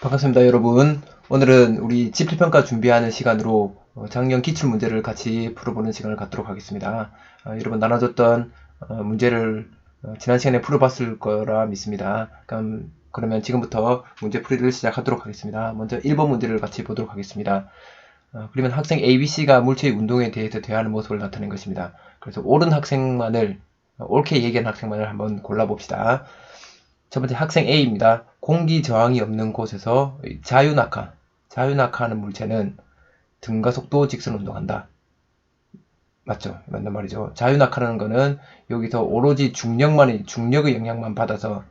반갑습니다, 여러분. 오늘은 우리 지필평가 준비하는 시간으로 작년 기출문제를 같이 풀어보는 시간을 갖도록 하겠습니다. 여러분 나눠줬던 문제를 지난 시간에 풀어봤을 거라 믿습니다. 그러면 지금부터 문제풀이를 시작하도록 하겠습니다. 먼저 1번 문제를 같이 보도록 하겠습니다. 그러면 학생 ABC가 물체의 운동에 대해서 대하는 모습을 나타낸 것입니다. 그래서 옳은 학생만을, 옳게 얘기한 학생만을 한번 골라봅시다. 첫 번째 학생 A입니다. 공기 저항이 없는 곳에서 자유낙하하는 물체는 등가 속도 직선 운동한다. 맞죠? 맞는 말이죠. 자유낙하라는 거는 여기서 오로지 중력의 영향만 받아서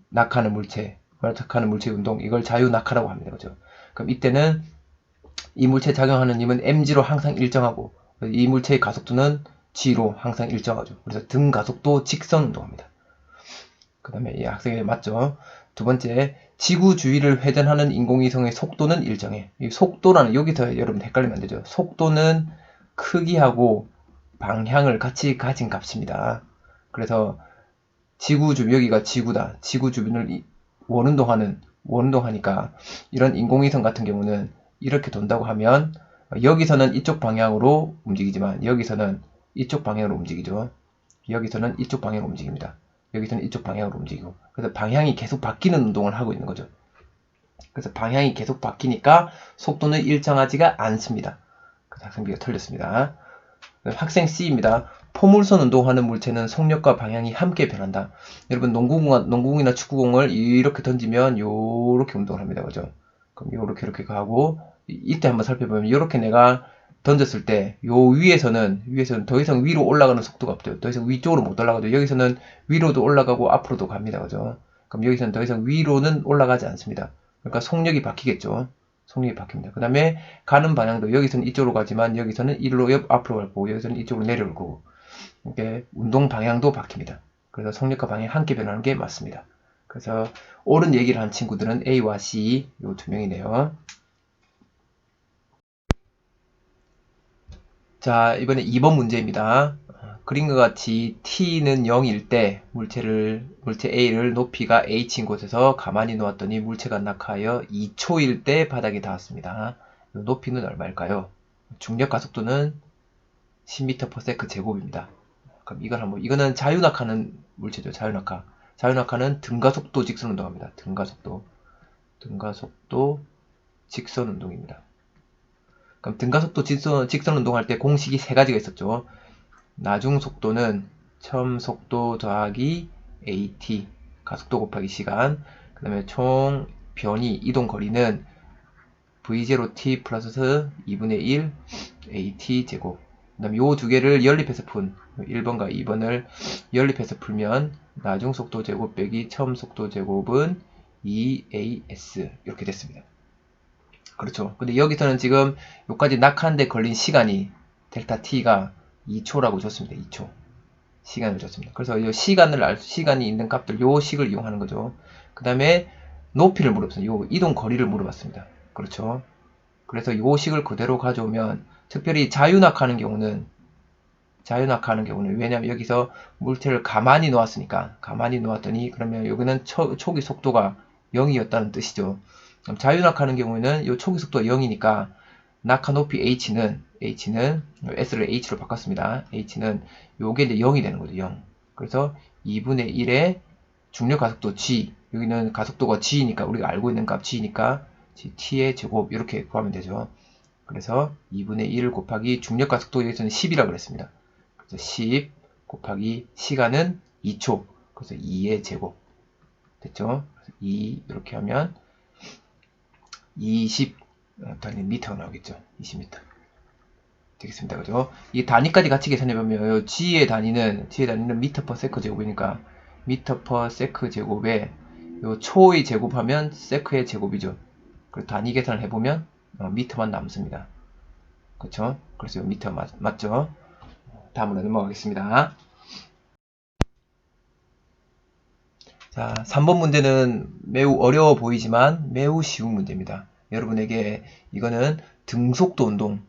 낙하하는 물체, 운동, 이걸 자유낙하라고 합니다. 그죠? 그럼 이때는 이 물체에 작용하는 힘은 mg로 항상 일정하고 이 물체의 가속도는 g로 항상 일정하죠. 그래서 등 가속도 직선 운동합니다. 그 다음에 이 학생이 맞죠. 두 번째, 지구 주위를 회전하는 인공위성의 속도는 일정해. 이 속도라는, 여기서 여러분 헷갈리면 안 되죠. 속도는 크기하고 방향을 같이 가진 값입니다. 그래서 지구 주변, 여기가 지구다. 지구 주변을 원운동하니까 이런 인공위성 같은 경우는 이렇게 돈다고 하면 여기서는 이쪽 방향으로 움직이지만 여기서는 이쪽 방향으로 움직이죠. 여기서는 이쪽 방향으로 움직입니다. 여기서는 이쪽 방향으로 움직이고, 그래서 방향이 계속 바뀌는 운동을 하고 있는 거죠. 그래서 방향이 계속 바뀌니까 속도는 일정하지가 않습니다. 그래서 학생 B가 틀렸습니다. 학생 C입니다. 포물선 운동하는 물체는 속력과 방향이 함께 변한다. 여러분 농구공이나 축구공을 이렇게 던지면 요렇게 운동을 합니다. 그죠? 그럼 이렇게 가고, 이때 한번 살펴보면 이렇게 내가 던졌을 때 요 위에서는 더 이상 위로 올라가는 속도가 없죠. 더 이상 위쪽으로 못 올라가죠. 여기서는 위로도 올라가고 앞으로도 갑니다. 그죠? 그럼 여기서는 더 이상 위로는 올라가지 않습니다. 그러니까 속력이 바뀌겠죠. 속력이 바뀝니다. 그 다음에 가는 방향도 여기서는 이쪽으로 가지만 여기서는 이리로 앞으로 갈 거고 여기서는 이쪽으로 내려올 거고, 이렇게 운동 방향도 바뀝니다. 그래서 속력과 방향이 함께 변하는 게 맞습니다. 그래서 옳은 얘기를 한 친구들은 A와 C 요 두 명이네요. 자, 이번에 2번 문제입니다. 그린 것 같이 t는 0일 때 물체 A를 높이가 h인 곳에서 가만히 놓았더니 물체가 낙하하여 2초일 때 바닥에 닿았습니다. 높이는 얼마일까요? 중력 가속도는 10m/s 제곱입니다. 그럼 이거는 자유낙하는 물체죠. 자유낙하는 등가속도 직선 운동합니다. 등가속도 직선 운동입니다. 그럼 등가속도 직선 운동할 때 공식이 세 가지가 있었죠. 나중 속도는 처음 속도 더하기 AT, 가속도 곱하기 시간. 그 다음에 총 변이, 이동 거리는 V0T 플러스 2분의 1 AT 제곱. 그 다음에 요 두 개를 연립해서 1번과 2번을 연립해서 풀면 나중 속도 제곱 빼기 처음 속도 제곱은 2AS 이렇게 됐습니다. 그렇죠. 근데 여기서는 지금 여기까지 낙하한데 걸린 시간이 델타 T가 2초라고 줬습니다. 2초. 시간을 줬습니다. 그래서 이 시간이 있는 값들, 요 식을 이용하는 거죠. 그 다음에 높이를 물어봤습니다. 요 이동 거리를 물어봤습니다. 그렇죠. 그래서 요 식을 그대로 가져오면, 특별히 자유낙하는 경우는 왜냐면 여기서 물체를 가만히 놓았더니 그러면 여기는 초기 속도가 0이었다는 뜻이죠. 그럼 자유낙하는 경우에는 요 초기 속도가 0이니까 낙하 높이 H는 S를 H로 바꿨습니다. H는 요게 이제 0이 되는 거죠. 0. 그래서 2분의 1의 중력 가속도 G, 여기는 가속도가 G니까 우리가 알고 있는 값 G니까 T의 제곱 이렇게 구하면 되죠. 그래서 2분의 1 곱하기 중력 가속도, 여기서는 10이라고 그랬습니다. 그래서 10 곱하기 시간은 2초. 그래서 2의 제곱. 됐죠? 그래서 2 이렇게 하면 20 단위 미터가 나오겠죠. 20m. 되겠습니다. 그죠? 이 단위까지 같이 계산해보면 G의 단위는 미터 퍼 세크 제곱이니까 미터 퍼 세크 제곱에 요 초의 제곱하면 세크의 제곱이죠. 그리고 단위 계산을 해보면 미터만 남습니다. 그렇죠? 그래서 미터 맞죠? 다음으로 넘어가겠습니다. 자, 3번 문제는 매우 어려워 보이지만 매우 쉬운 문제입니다. 여러분에게 이거는 등속도 운동,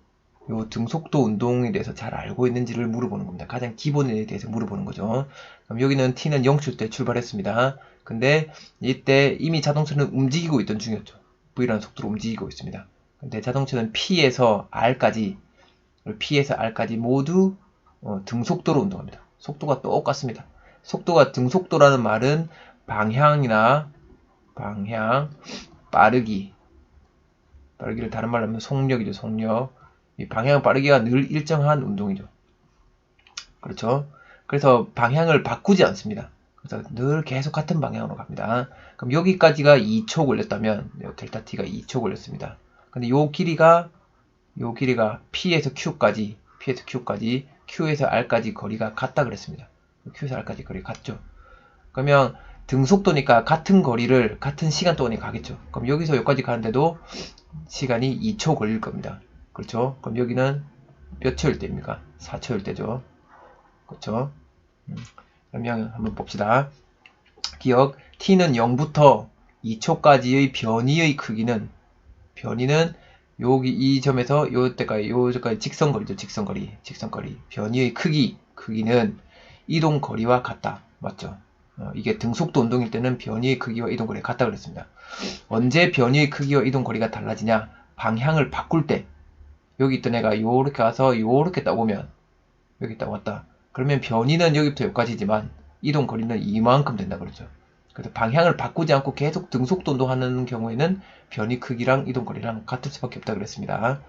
요 등속도 운동에 대해서 잘 알고 있는지를 물어보는 겁니다. 가장 기본에 대해서 물어보는 거죠. 그럼 여기는 t는 0초 때 출발했습니다. 근데 이때 이미 자동차는 움직이고 있던 중이었죠. V라는 속도로 움직이고 있습니다. 근데 자동차는 P에서 R까지 모두 등속도로 운동합니다. 속도가 똑같습니다. 속도가 등속도라는 말은 방향, 빠르기를 다른 말로 하면 속력이죠, 속력. 이 방향 빠르기가 늘 일정한 운동이죠. 그렇죠? 그래서 방향을 바꾸지 않습니다. 그래서 늘 계속 같은 방향으로 갑니다. 그럼 여기까지가 2초 걸렸다면, 델타 t가 2초 걸렸습니다. 근데 요 길이가 P에서 Q까지, Q에서 R까지 거리가 같다 그랬습니다. Q에서 R까지 거리가 같죠. 그러면 등속도니까 같은 거리를 같은 시간 동안에 가겠죠. 그럼 여기서 여기까지 가는데도 시간이 2초 걸릴 겁니다. 그렇죠? 그럼 여기는 몇 초일 때입니까? 4초일 때죠. 그렇죠? 그러면 한번 봅시다. 기억, t는 0부터 2초까지의 변이의 크기는, 여기 이 점에서 요때까지 직선거리죠. 직선거리. 변이의 크기는 이동 거리와 같다. 맞죠? 이게 등속도 운동일 때는 변이의 크기와 이동 거리가 같다 그랬습니다. 언제 변이의 크기와 이동 거리가 달라지냐? 방향을 바꿀 때. 여기 있던 애가 요렇게 와서 요렇게 딱 오면, 여기 딱 왔다. 그러면 변이는 여기부터 여기까지지만 이동 거리는 이만큼 된다 그러죠. 그래서 방향을 바꾸지 않고 계속 등속도 운동하는 경우에는 변이 크기랑 이동 거리랑 같을 수밖에 없다 그랬습니다.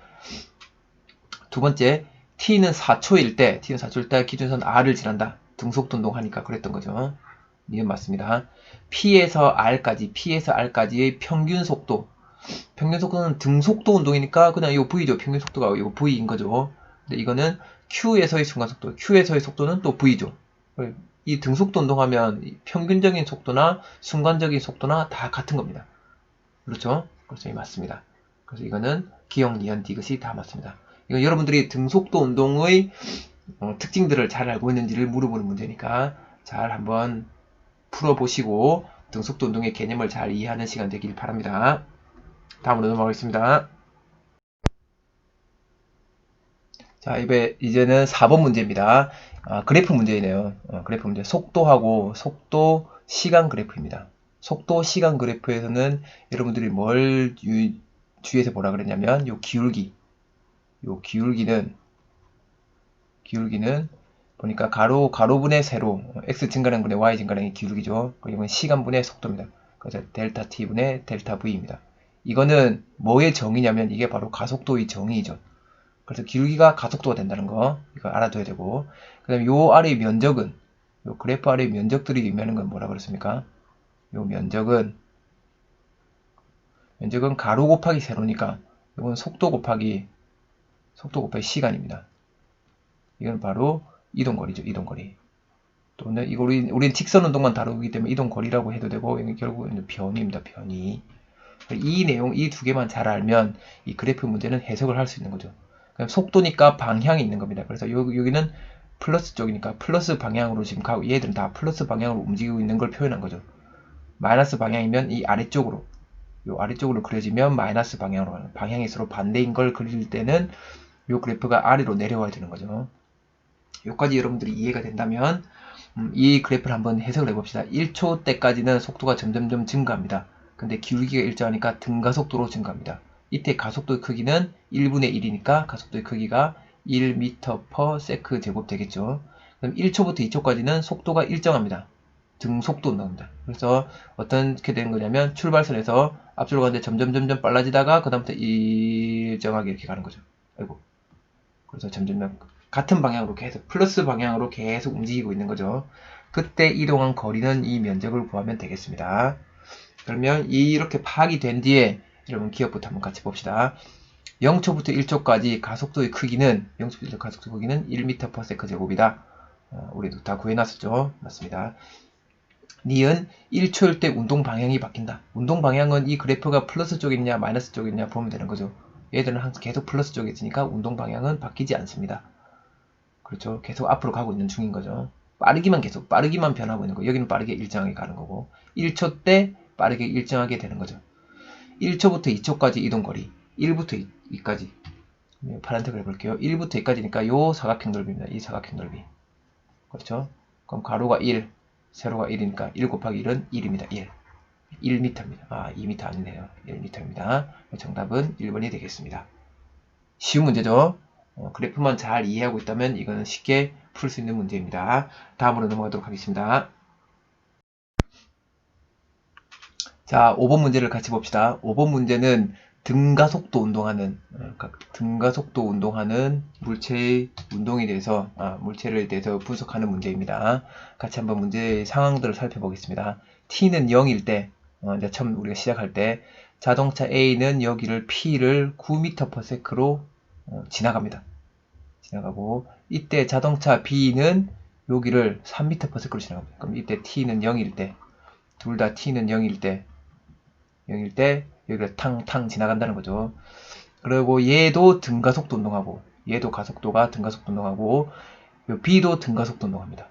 두 번째, t는 4초일 때 기준선 r을 지난다. 등속도 운동하니까 그랬던 거죠. 이건 맞습니다. P에서 R까지의 평균 속도는 등속도 운동이니까 그냥 요 V죠. 평균 속도가 요 V인 거죠. 근데 이거는 Q에서의 순간속도, Q에서의 속도는 또 V죠. 이 등속도 운동하면 평균적인 속도나 순간적인 속도나 다 같은 겁니다. 그렇죠? 그래서 이 맞습니다. 그래서 이거는 기억, 니은, 디귿이 다 맞습니다. 이건 여러분들이 등속도 운동의 특징들을 잘 알고 있는지를 물어보는 문제니까 잘 한번 풀어보시고 등속도 운동의 개념을 잘 이해하는 시간 되길 바랍니다. 다음으로 넘어가겠습니다. 자, 이제는 4번 문제입니다. 그래프 문제이네요. 그래프 문제. 속도하고 속도 시간 그래프입니다. 속도 시간 그래프에서는 여러분들이 뭘 주의해서 뭐라 그랬냐면 요 기울기는 보니까 가로분의 세로 x 증가량분의 y 증가량이 기울기죠. 그리고 시간분의 속도입니다. 그래서 델타 t분의 델타 v입니다. 이거는 뭐의 정의냐면 이게 바로 가속도의 정의이죠. 그래서 기울기가 가속도가 된다는 거 이거 알아둬야 되고, 그 다음에 요 아래의 면적은, 요 그래프 아래의 면적들이 의미하는 건 뭐라 그랬습니까? 요 면적은 가로 곱하기 세로니까 이건 속도 곱하기 시간입니다. 이건 바로 이동거리죠. 이동거리. 또는 이거 우리는 직선 운동만 다루기 때문에 이동거리라고 해도 되고, 이건 결국은 변이입니다. 변이. 이 내용, 이 두 개만 잘 알면 이 그래프 문제는 해석을 할 수 있는 거죠. 그럼 속도니까 방향이 있는 겁니다. 그래서 여기는 플러스 쪽이니까 플러스 방향으로 지금 가고, 얘들은 다 플러스 방향으로 움직이고 있는 걸 표현한 거죠. 마이너스 방향이면 이 아래쪽으로, 요 아래쪽으로 그려지면 마이너스 방향으로 가는, 방향이 서로 반대인 걸 그릴 때는 요 그래프가 아래로 내려와야 되는 거죠. 여기까지 여러분들이 이해가 된다면 이 그래프를 한번 해석을 해봅시다. 1초 때까지는 속도가 점점점 증가합니다. 근데 기울기가 일정하니까 등가속도로 증가합니다. 이때 가속도의 크기는 1분의 1이니까 가속도의 크기가 1m/s 제곱 되겠죠. 그럼 1초부터 2초까지는 속도가 일정합니다. 등속도 운동입니다. 그래서 어떻게 되는 거냐면 출발선에서 앞으로 가는데 점점 빨라지다가 그 다음부터 일정하게 이렇게 가는 거죠. 아이고. 그래서 점점 같은 방향으로 계속 플러스 방향으로 계속 움직이고 있는 거죠. 그때 이동한 거리는 이 면적을 구하면 되겠습니다. 그러면 이렇게 파악이 된 뒤에 여러분 기억부터 한번 같이 봅시다. 0초부터 1초까지 가속도의 크기는 1m/s 제곱이다. 우리도 다 구해놨었죠. 맞습니다. 니은 1초일 때 운동 방향이 바뀐다. 운동 방향은 이 그래프가 플러스 쪽이냐 마이너스 쪽이냐 보면 되는 거죠. 얘들은 항상 계속 플러스 쪽에 있으니까 운동 방향은 바뀌지 않습니다. 그렇죠. 계속 앞으로 가고 있는 중인 거죠. 빠르기만 변하고 있는 거. 여기는 빠르게 일정하게 가는 거고 1초 때 빠르게 일정하게 되는 거죠. 1초부터 2초까지 이동거리 1부터 2까지 파란색을 해볼게요. 1부터 2까지니까 요 사각형 넓이입니다. 이 사각형 넓이. 그렇죠. 그럼 가로가 1, 세로가 1이니까 1 곱하기 1은 1입니다. 1. 1m입니다. 아, 2m 아니네요. 1m입니다. 정답은 1번이 되겠습니다. 쉬운 문제죠? 그래프만 잘 이해하고 있다면 이거는 쉽게 풀 수 있는 문제입니다. 다음으로 넘어가도록 하겠습니다. 자, 5번 문제를 같이 봅시다. 5번 문제는 등가속도 운동하는 물체의 운동에 대해서, 물체를 대해서 분석하는 문제입니다. 같이 한번 문제의 상황들을 살펴보겠습니다. t는 0일 때, 이제 처음 우리가 시작할 때, 자동차 A는 여기를 P를 9m/s로 지나갑니다. 지나가고, 이때 자동차 B는 여기를 3m/s로 지나갑니다. 그럼 이때 t는 0일 때, 둘 다 t는 0일 때, 여기를 탕탕 지나간다는 거죠. 그리고 얘도 등가속도 운동하고, 얘도 가속도가 등가속도 운동하고, B도 등가속도 운동합니다.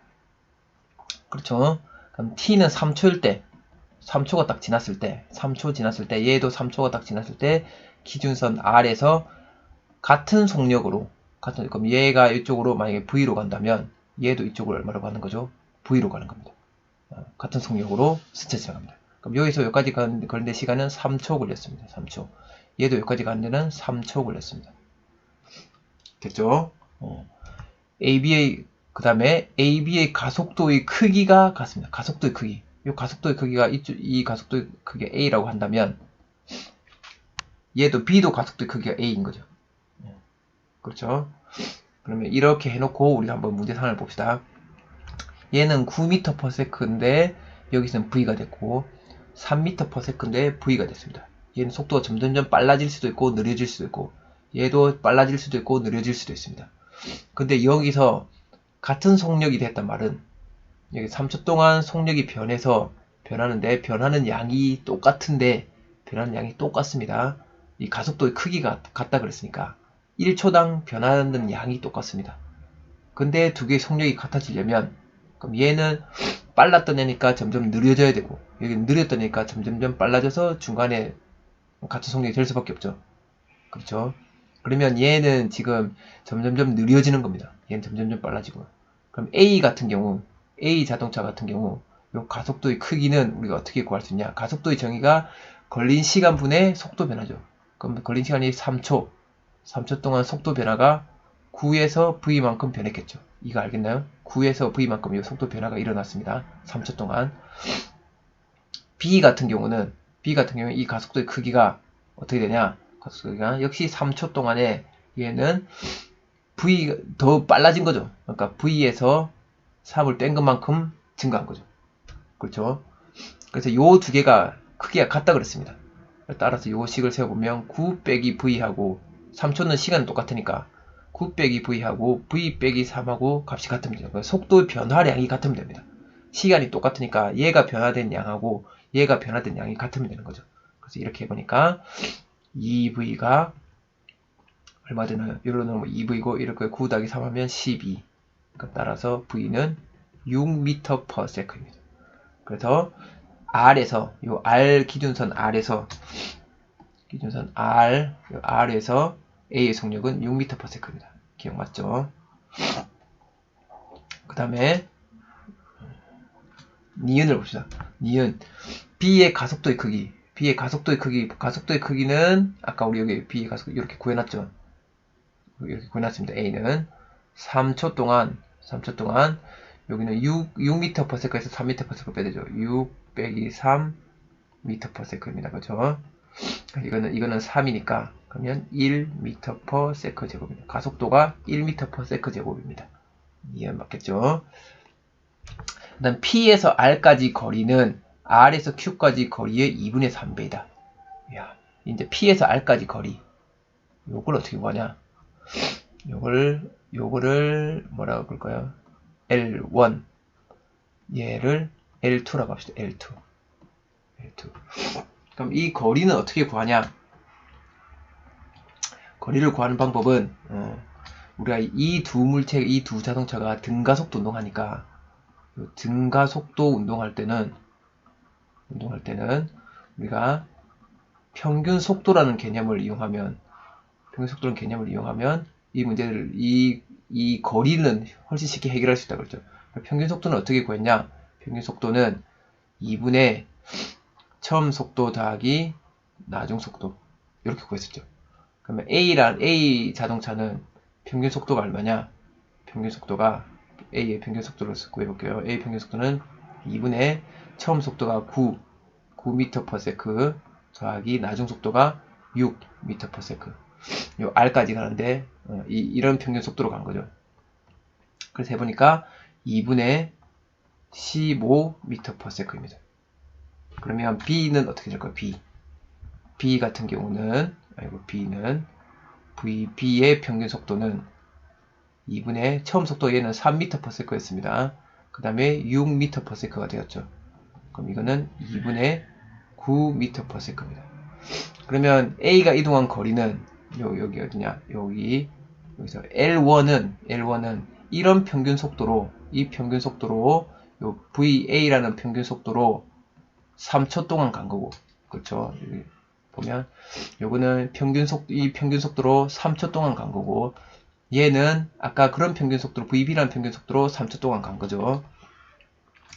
그렇죠? 그럼 T는 3초일 때, 3초가 딱 지났을 때, 3초 지났을 때, 얘도 3초가 딱 지났을 때, 기준선 R에서 같은 속력으로, 그럼 얘가 이쪽으로 만약에 V로 간다면, 얘도 이쪽으로 얼마로 가는 거죠? V로 가는 겁니다. 같은 속력으로 스쳐 지나갑니다. 그럼 여기서 여기까지 걸리는 시간은 3초 걸렸습니다. 3초. 얘도 여기까지 가는 데는 3초 걸렸습니다. 됐죠? AB의 그 다음에 AB의 가속도의 크기가 같습니다. 가속도의 크기. 이 가속도의 크기가 이 가속도의 크기가 A라고 한다면 얘도 B도 가속도의 크기가 A인 거죠. 그렇죠? 그러면 이렇게 해놓고 우리가 한번 문제상을 봅시다. 얘는 9m/s인데 여기서는 V가 됐고 3m/s인데 V가 됐습니다. 얘는 속도가 점점점 빨라질 수도 있고 느려질 수도 있고 얘도 빨라질 수도 있고 느려질 수도 있습니다. 근데 여기서 같은 속력이 됐단 말은 여기 3초 동안 속력이 변하는데 변하는 양이 똑같은데 변하는 양이 똑같습니다. 이 가속도의 크기가 같다 그랬으니까 1초당 변하는 양이 똑같습니다. 근데 두 개의 속력이 같아지려면 그럼 얘는 빨랐던 애니까 점점 느려져야 되고 여기는 느렸던 애니까 점점점 빨라져서 중간에 같은 속력이 될 수밖에 없죠. 그렇죠? 그러면 얘는 지금 점점점 느려지는 겁니다. 얘는 점점점 빨라지고. 그럼 A 같은 경우, A 자동차 같은 경우 요 가속도의 크기는 우리가 어떻게 구할 수 있냐? 가속도의 정의가 걸린 시간분의 속도 변화죠. 그럼 걸린 시간이 3초. 3초 동안 속도 변화가 9에서 V만큼 변했겠죠. 이거 알겠나요? 9에서 V만큼 이 속도 변화가 일어났습니다. 3초 동안. B 같은 경우는 이 가속도의 크기가 어떻게 되냐? 가속도가 역시 3초 동안에 얘는 V 더 빨라진 거죠. 그러니까 V에서 3을 뗀 것만큼 증가한 거죠. 그렇죠? 그래서 요 두 개가 크기가 같다 그랬습니다. 따라서 요 식을 세워보면 9 빼기 V하고 3초는 시간은 똑같으니까 9 빼기 V하고 V 빼기 3하고 값이 같으면 돼요. 속도의 변화량이 같으면 됩니다. 시간이 똑같으니까 얘가 변화된 양하고 얘가 변화된 양이 같으면 되는 거죠. 그래서 이렇게 해보니까 2V가 얼마 되나요? 이로는 뭐 2V고 이렇게 9 더하기 3 하면 12. 그러니까 따라서 V는 6m/s입니다. 그래서 R에서 요 R 기준선 R에서 R에서 A의 속력은 6m/s입니다. 기억 맞죠? 그 다음에 니은을 봅시다. 니은 B의 가속도의 크기. 가속도의 크기는 아까 우리 여기 B의 가속도 이렇게 구해놨죠. 이렇게 구해놨습니다. A는 3초 동안 여기는 6m/s에서 3m/s로 빼야되죠. 6 빼기 3m/s입니다. 그죠? 이거는 3이니까 그러면 1m/s 제곱입니다. 가속도가 1m/s 제곱입니다. 이해 맞겠죠? 그 다음 P에서 R까지 거리는 R에서 Q까지 거리의 2분의 3배이다. 야, 이제 P에서 R까지 거리. 요걸 어떻게 구하냐? 요거를 뭐라고 볼까요? L1. 얘를 L2라고 합시다. L2. 그럼 이 거리는 어떻게 구하냐? 거리를 구하는 방법은 우리가 이 두 자동차가 등가속도 운동하니까 등가속도 운동할 때는 우리가 평균 속도라는 개념을 이용하면 이 문제를 이 거리는 훨씬 쉽게 해결할 수 있다 그랬죠. 평균 속도는 어떻게 구했냐? 평균 속도는 2분의 처음 속도 더하기 나중 속도. 이렇게 구했었죠. 그러면 A 자동차는 평균 속도가 얼마냐? 평균 속도가 A의 평균 속도를 구해볼게요. A 평균 속도는 2분의 처음 속도가 9m/s 더하기 나중 속도가 6m/s. 요 R까지 가는데 이런 평균 속도로 간 거죠. 그래서 해보니까 2분의 15m/s입니다. 그러면 B는 어떻게 될까요? B 같은 경우는 B는 VB의 평균 속도는 2분의 처음 속도 얘는 3m/s였습니다. 그 다음에 6m/s가 되었죠. 그럼 이거는 2분의 9m/s입니다. 그러면 A가 이동한 거리는 여기 어디냐? 여기서 L1은 이런 평균 속도로 이 평균 속도로 요 VA라는 평균 속도로 3초 동안 간 거고, 그렇죠? 여기 보면 요거는 이 평균 속도로 3초 동안 간 거고, 얘는 아까 그런 평균 속도로 VB라는 평균 속도로 3초 동안 간 거죠.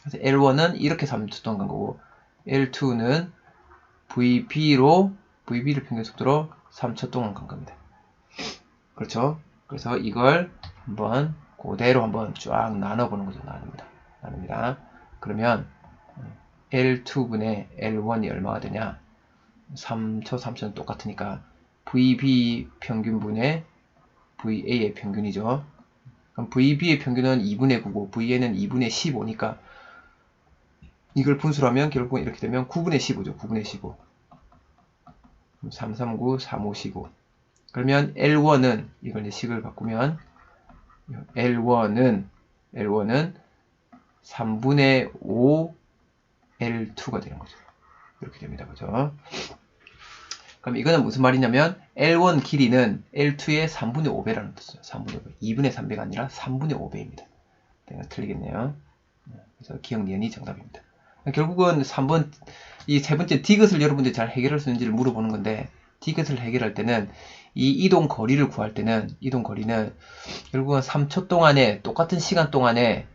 그래서 L1은 이렇게 3초 동안 간 거고, L2는 VB를 평균 속도로 3초 동안 간 겁니다. 그렇죠? 그래서 이걸 한번 그대로 한번 쫙 나눠보는 거죠. 나눕니다. 그러면 L2분의 L1이 얼마가 되냐? 3초는 똑같으니까 VB 평균분의 VA의 평균이죠. 그럼 VB의 평균은 2분의 9고 VA는 2분의 15니까 이걸 분수로 하면 결국은 이렇게 되면 9분의 15죠. 9분의 15. 그럼 339, 3515. 그러면 L1은 이걸 이제 식을 바꾸면 L1은 3분의 5 L2가 되는 거죠. 이렇게 됩니다. 그죠? 그럼 이거는 무슨 말이냐면 L1 길이는 L2의 3분의 5배라는 뜻이에요. 3분의 5배. 2분의 3배가 아니라 3분의 5배입니다. 내가 틀리겠네요. 그래서 기억니은이 정답입니다. 결국은 3번 이 세 번째 디귿을 여러분들이 잘 해결할 수 있는지를 물어보는 건데, 디귿을 해결할 때는 이 이동 거리를 구할 때는 이동 거리는 결국은 3초 동안에 똑같은 시간 동안에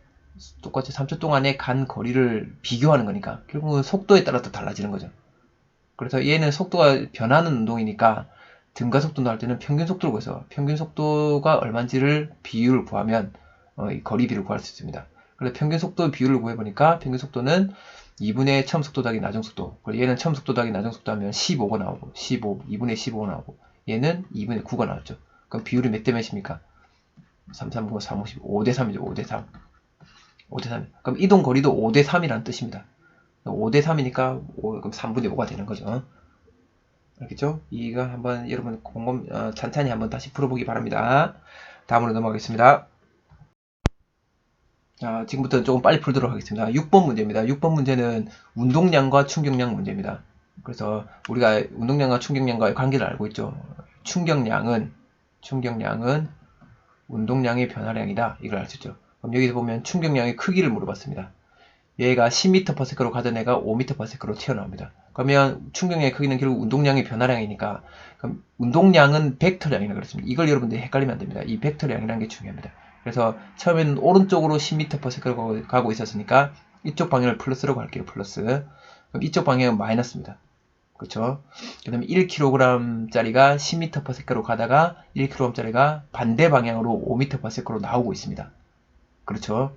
똑같이 3초 동안에 간 거리를 비교하는 거니까 결국은 속도에 따라서 달라지는 거죠. 그래서 얘는 속도가 변하는 운동이니까 등가속도 나올 때는 평균 속도를 구해서 평균 속도가 얼마인지를 비율을 구하면 이 거리비를 구할 수 있습니다. 그래서 평균 속도 비율을 구해보니까 평균 속도는 2분의 처음 속도 더하기 나중 속도. 그리고 얘는 처음 속도 더하기 나중 속도 하면 15가 나오고 2분의 15가 나오고 얘는 2분의 9가 나왔죠. 그럼 비율이 몇 대 몇입니까? 3, 3, 9, 3, 5, 5대 3이죠. 5대 3. 5대 3. 그럼 이동 거리도 5대 3이라는 뜻입니다. 5대 3이니까 그럼 3분의 5가 되는 거죠. 알겠죠? 이거 한번 여러분 찬찬히 한번 다시 풀어보기 바랍니다. 다음으로 넘어가겠습니다. 자, 지금부터 조금 빨리 풀도록 하겠습니다. 6번 문제입니다. 6번 문제는 운동량과 충격량 문제입니다. 그래서 우리가 운동량과 충격량과의 관계를 알고 있죠. 충격량은 운동량의 변화량이다. 이걸 알 수 있죠. 그럼 여기서 보면 충격량의 크기를 물어봤습니다. 얘가 10m/s로 가던 애가 5m/s로 튀어나옵니다. 그러면 충격량의 크기는 결국 운동량의 변화량이니까, 그럼 운동량은 벡터량이라고 그랬습니다. 이걸 여러분들이 헷갈리면 안 됩니다. 이 벡터량이라는 게 중요합니다. 그래서 처음에는 오른쪽으로 10m/s로 가고 있었으니까 이쪽 방향을 플러스라고 할게요. 플러스. 그럼 이쪽 방향은 마이너스입니다. 그렇죠? 그 다음에 1kg짜리가 10m/s로 가다가 1kg짜리가 반대 방향으로 5m/s로 나오고 있습니다. 그렇죠?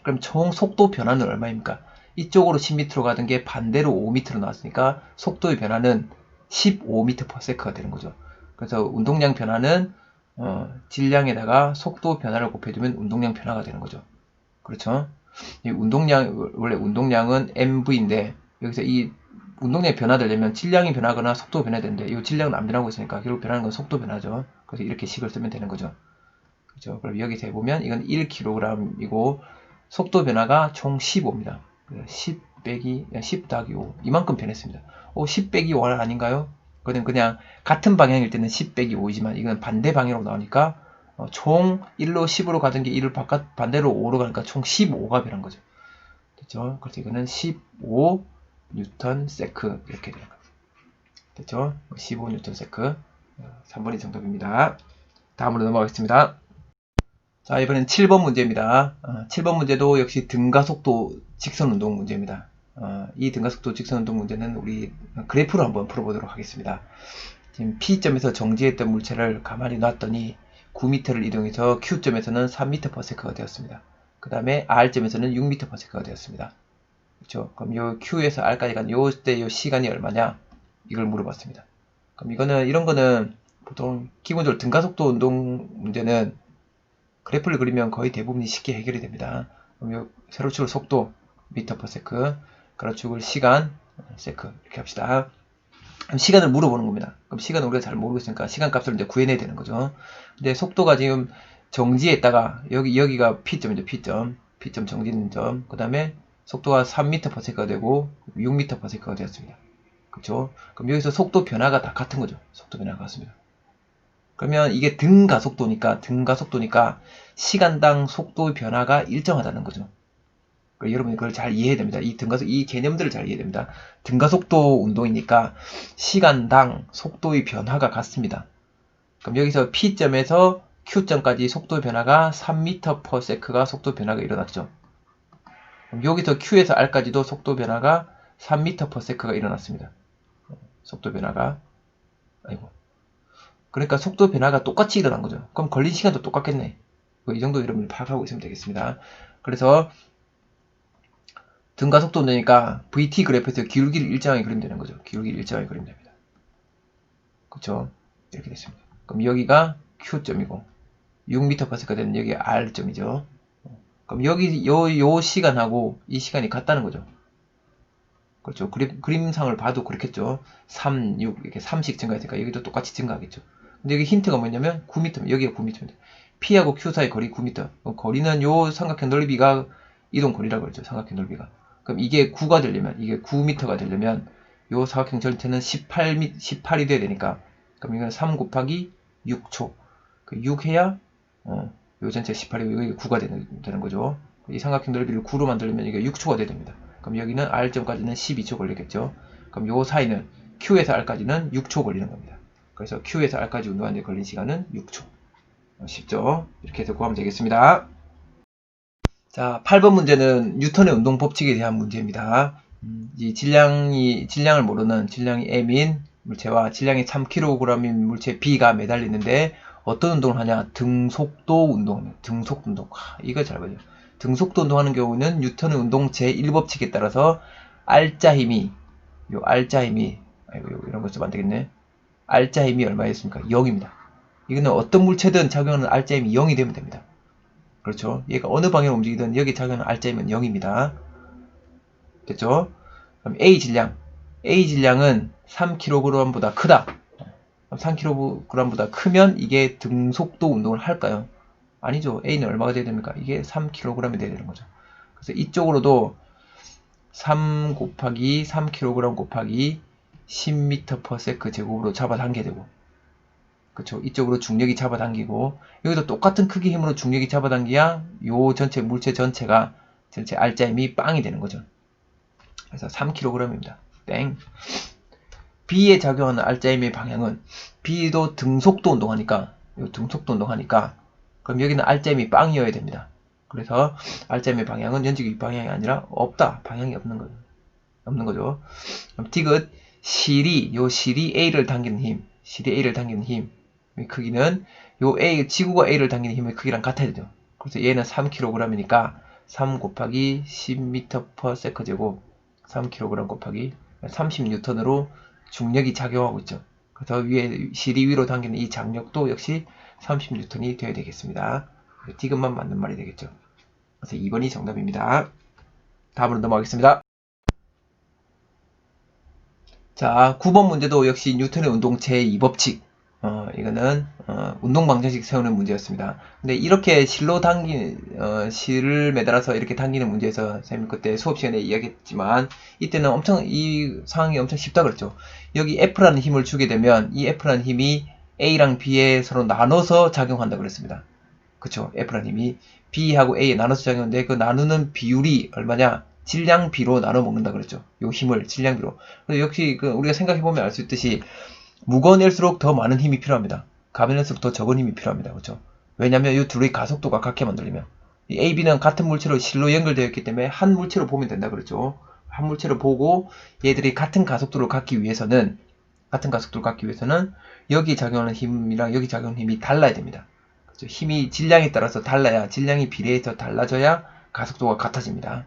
그럼 총 속도 변화는 얼마입니까? 이쪽으로 10m로 가던 게 반대로 5m로 나왔으니까 속도의 변화는 15m/s가 되는 거죠. 그래서 운동량 변화는 질량에다가 속도 변화를 곱해주면 운동량 변화가 되는 거죠. 그렇죠? 이 원래 운동량은 mv인데 여기서 이 운동량이 변화되려면 질량이 변하거나 속도가 변화되는데 이 질량은 안 변하고 있으니까 결국 변하는 건 속도 변화죠. 그래서 이렇게 식을 쓰면 되는 거죠. 그렇죠? 그럼 여기서 해보면 이건 1kg이고 속도 변화가 총 15입니다. 10 더하기 5 이만큼 변했습니다. 10 빼기 5 아닌가요? 그냥 같은 방향일 때는 10 빼기 5이지만 이건 반대 방향으로 나오니까 총 1로 10으로 가던 게 1을 반대로 5로 가니까 총 15가 변한 거죠. 됐죠? 그래서 이거는 15 뉴턴 세크 이렇게 되는 거죠. 됐죠? 15 뉴턴 세크 3번이 정답입니다. 다음으로 넘어가겠습니다. 자, 이번엔 7번 문제입니다. 7번 문제도 역시 등가속도 직선운동 문제입니다. 이 등가속도 직선운동 문제는 우리 그래프로 한번 풀어보도록 하겠습니다. 지금 P점에서 정지했던 물체를 가만히 놨더니 9m를 이동해서 Q점에서는 3m/s가 되었습니다. 그 다음에 R점에서는 6m/s가 되었습니다. 그렇죠? 그럼 요 Q에서 R까지 간 요때 요 시간이 얼마냐? 이걸 물어봤습니다. 그럼 이런 거는 보통 기본적으로 등가속도 운동 문제는 그래프를 그리면 거의 대부분이 쉽게 해결이 됩니다. 그럼 요 세로축을 속도 m/s, 가로축을 시간 세크 이렇게 합시다. 그럼 시간을 물어보는 겁니다. 그럼 시간을 우리가 잘 모르고 있으니까 시간 값을 이제 구해내야 되는 거죠. 근데 속도가 지금 정지에 있다가 여기가 P점이죠. P점 정지는 점. 그 다음에 속도가 3m/s가 되고 6m/s가 되었습니다. 그렇죠? 그럼 여기서 속도 변화가 다 같은 거죠. 속도 변화가 같습니다. 그러면 이게 등가속도니까 시간당 속도 변화가 일정하다는 거죠. 그러니까 여러분이 그걸 잘 이해해야 됩니다. 이 개념들을 잘 이해해야 됩니다. 등가속도 운동이니까 시간당 속도의 변화가 같습니다. 그럼 여기서 P점에서 Q점까지 속도 변화가 3m/s가 속도 변화가 일어났죠. 그럼 여기서 Q에서 R까지도 속도 변화가 3m/s가 일어났습니다. 속도 변화가 그러니까 속도 변화가 똑같이 일어난 거죠. 그럼 걸린 시간도 똑같겠네. 이 정도 여러분이 파악하고 있으면 되겠습니다. 그래서 등가속도 운동이니까 VT 그래프에서 기울기를 일정하게 그리면 되는 거죠. 기울기를 일정하게 그리면 됩니다. 그렇죠? 이렇게 됐습니다. 그럼 여기가 Q점이고 6m/s가 되는 여기 R점이죠. 그럼 여기 요 시간하고 이 시간이 같다는 거죠. 그렇죠. 그림상을 봐도 그렇겠죠. 3, 6 이렇게 3씩 증가했으니까 여기도 똑같이 증가하겠죠. 근데 여기 힌트가 뭐냐면 9m, 여기가 9m입니다. P하고 Q 사이 거리 9m. 그럼 거리는 요 삼각형 넓이가 이동 거리라고 그러죠. 삼각형 넓이가. 그럼 이게 9가 되려면, 이게 9m가 되려면 요 사각형 전체는 18이 돼야 되니까. 그럼 이건 3 곱하기 6초. 6 해야 요 전체 18이고 여기 9가 되는 거죠. 이 삼각형 넓이를 9로 만들려면 이게 6초가 돼야 됩니다. 그럼 여기는 R점까지는 12초 걸리겠죠. 그럼 요 사이는 Q에서 R까지는 6초 걸리는 겁니다. 그래서 Q에서 R까지 운동하는데 걸린 시간은 6초. 쉽죠? 이렇게 해서 구하면 되겠습니다. 자, 8번 문제는 뉴턴의 운동 법칙에 대한 문제입니다. 이 질량을 모르는 질량이 m인 물체와 질량이 3kg인 물체 B가 매달리는데 어떤 운동을 하냐? 등속도 운동. 등속도 운동. 이거 잘 봐요. 등속도 운동하는 경우는 뉴턴의 운동 제1법칙에 따라서 R자 힘이 아이고 이런 거 쓰면 안 되겠네. R자 힘이 얼마였습니까? 0입니다. 이거는 어떤 물체든 작용하는 R자 힘이 0이 되면 됩니다. 그렇죠? 얘가 어느 방향으로 움직이든 여기 작용하는 R자 힘은 0입니다. 됐죠? 그럼 A 질량은 3kg보다 크다. 3kg보다 크면 이게 등속도 운동을 할까요? 아니죠. A는 얼마가 돼야 됩니까? 이게 3kg이 돼야 되는 거죠. 그래서 이쪽으로도 3 곱하기 3kg 곱하기 10m/s 제곱으로 잡아당겨야 되고, 그쵸? 이쪽으로 중력이 잡아당기고, 여기도 똑같은 크기 힘으로 중력이 잡아당겨야 요 전체 물체 전체가 전체 R자 힘이 빵이 되는 거죠. 그래서 3kg입니다. 땡. B에 작용하는 R자 힘의 방향은 B도 등속도 운동하니까 그럼 여기는 R자 힘이 빵이어야 됩니다. 그래서 R자 힘의 방향은 연직이 방향이 아니라 없다. 방향이 없는 거죠. 그럼 디귿 실이 A를 당기는 힘, 이 크기는 요 A 지구가 A를 당기는 힘의 크기랑 같아야 되죠. 그래서 얘는 3kg이니까 3 곱하기 10m/s 제곱 3kg 곱하기 30N으로 중력이 작용하고 있죠. 그래서 위에 실이 위로 당기는 이 장력도 역시 30N이 되어야 되겠습니다. 디귿만 맞는 말이 되겠죠. 그래서 2번이 정답입니다. 다음으로 넘어가겠습니다. 자, 9번 문제도 역시 뉴턴의 운동 제2법칙. 이거는 운동 방정식 세우는 문제였습니다. 근데 이렇게 실을 매달아서 이렇게 당기는 문제에서 선생님 그때 수업 시간에 이야기했지만 이때는 이 상황이 엄청 쉽다 그랬죠. 여기 F라는 힘을 주게 되면 이 F라는 힘이 A랑 B에 서로 나눠서 작용한다 그랬습니다. 그쵸? F라는 힘이 B하고 A에 나눠서 작용하는데 그 나누는 비율이 얼마냐? 질량비로 나눠 먹는다 그랬죠. 요 힘을 질량비로. 그래서 역시 우리가 생각해보면 알 수 있듯이 무거운 일수록 더 많은 힘이 필요합니다. 가벼운 일수록 더 적은 힘이 필요합니다. 그렇죠? 왜냐면 이 둘의 가속도가 같게 만들려면. 이 A, B는 같은 물체로 실로 연결되어 있기 때문에 한 물체로 보면 된다 그랬죠. 한 물체로 보고 얘들이 같은 가속도를 갖기 위해서는 여기 작용하는 힘이랑 여기 작용하는 힘이 달라야 됩니다. 그렇죠? 힘이 질량에 따라서 달라야, 질량이 비례해서 달라져야 가속도가 같아집니다.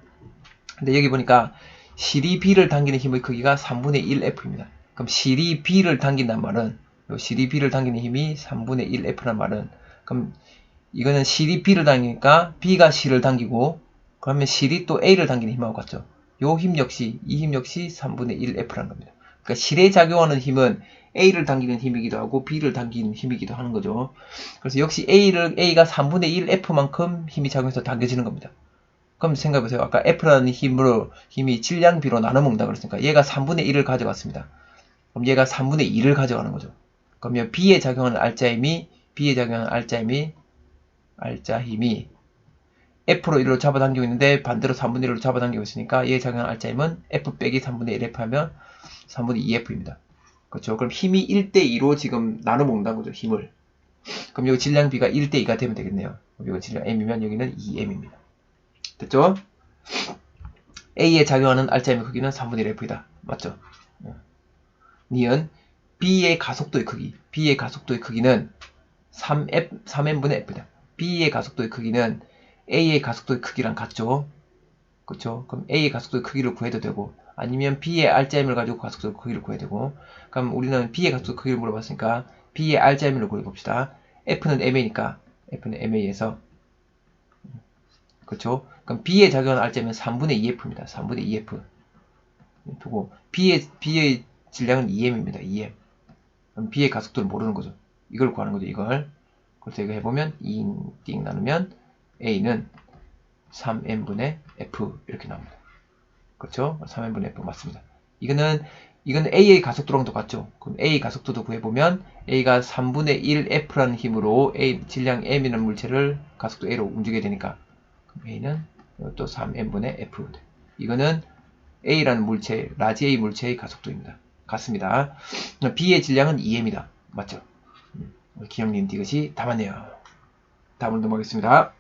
근데 여기 보니까 실이 B를 당기는 힘의 크기가 3분의 1F입니다. 그럼 실이 B를 당긴단 말은, 실이 B를 당기는 힘이 3분의 1F란 말은, 그럼 이거는 실이 B를 당기니까 B가 실을 당기고, 그러면 실이 또 A를 당기는 힘하고 같죠. 이 힘 역시 3분의 1F라는 겁니다. 그러니까 실에 작용하는 힘은 A를 당기는 힘이기도 하고 B를 당기는 힘이기도 하는 거죠. 그래서 역시 A가 3분의 1F만큼 힘이 작용해서 당겨지는 겁니다. 그럼 생각해보세요. 아까 F라는 힘이 질량 B로 나눠 먹는다 그랬으니까 얘가 3분의 1을 가져갔습니다. 그럼 얘가 3분의 2를 가져가는 거죠. 그러면 B에 작용하는 알자 힘이 F로 1로 잡아당기고 있는데 반대로 3분의 1로 잡아당기고 있으니까 얘에 작용하는 알자 힘은 F 빼기 3분의 1F 하면 3분의 2F입니다. 그렇죠. 그럼 힘이 1대2로 지금 나눠 먹는다는 거죠. 힘을. 그럼 여기 질량 B가 1대2가 되면 되겠네요. 여기 질량 M이면 여기는 2M입니다. 됐죠? A에 작용하는 알자임의 크기는 3분의 1F이다. 맞죠? 니은 B의 가속도의 크기는 3M분의 F다. B의 가속도의 크기는 A의 가속도의 크기랑 같죠? 그렇죠? 그럼 A의 가속도의 크기를 구해도 되고, 아니면 B의 알자임을 가지고 가속도의 크기를 구해야 되고, 그럼 우리는 B의 가속도의 크기를 물어봤으니까 B의 알자임을 구해봅시다. F는 MA에서 그렇죠? 그럼 B에 작용하는 알자임은 3분의 2F입니다. 3분의 2F. 두고 B의 질량은 2M입니다. 2M. 그럼 B의 가속도를 모르는 거죠. 이걸 구하는 거죠. 이걸. 그래서 이거 해보면 2띵 나누면 A는 3M분의 F 이렇게 나옵니다. 그렇죠? 3M분의 F 맞습니다. 이거는 A의 가속도랑 똑같죠. 그럼 A 가속도도 구해보면 A가 3분의 1F라는 힘으로 질량 M이라는 물체를 가속도 A로 움직여야 되니까 A는 또 3M분의 F. 이거는 A라는 물체, 라지 A 물체의 가속도입니다. 같습니다. B의 질량은 2M이다. 맞죠? 기억님 디귿이 다 맞네요. 다음으로 넘어가겠습니다.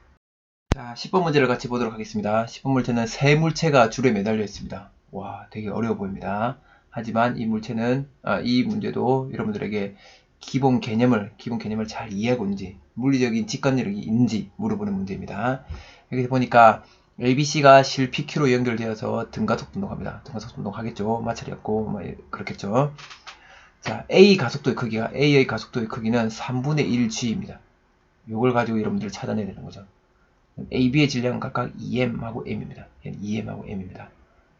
자, 10번 문제를 같이 보도록 하겠습니다. 10번 문제는 세 물체가 줄에 매달려 있습니다. 와, 되게 어려워 보입니다. 하지만 이 문제도 여러분들에게 기본 개념을 잘 이해하고 있는지, 물리적인 직관력이 있는지 물어보는 문제입니다. 여기 보니까 ABC가 실 PQ로 연결되어서 등가속 운동합니다. 등가속 운동하겠죠. 마찰이었고, 그렇겠죠. 자, A의 가속도의 크기는 3분의 1G입니다. 이걸 가지고 여러분들 찾아내야 되는 거죠. AB의 질량은 각각 2M하고 M입니다. 2M하고 M입니다.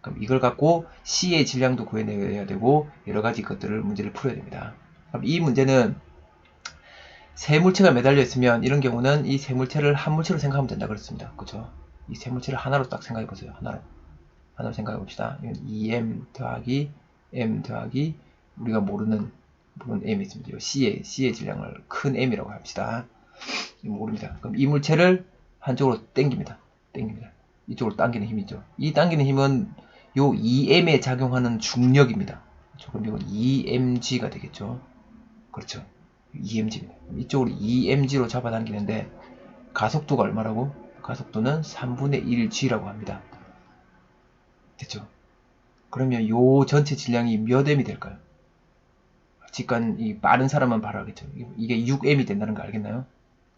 그럼 이걸 갖고 C의 질량도 구해내야 되고 여러 가지 것들을 문제를 풀어야 됩니다. 그럼 이 문제는 세 물체가 매달려 있으면 이런 경우는 이 세 물체를 한 물체로 생각하면 된다 그랬습니다. 그렇죠? 이 세 물체를 하나로 딱 생각해 보세요. 하나로 생각해 봅시다. 2M 더하기 M 더하기 우리가 모르는 M이 있습니다. C의 질량을 큰 M이라고 합시다. 모릅니다. 그럼 이 물체를 한쪽으로 당깁니다. 이쪽으로 당기는 힘이죠. 이 당기는 힘은 요 2M에 작용하는 중력입니다. 그렇죠? 그럼 이건 2mg가 되겠죠. 그렇죠. 2mg입니다. 이쪽으로 2mg로 잡아당기는데 가속도가 얼마라고? 가속도는 3분의 1g라고 합니다. 됐죠? 그러면 요 전체 질량이 몇 m이 될까요? 직관 이 빠른 사람만 바로 알겠죠. 이게 6m이 된다는 거 알겠나요?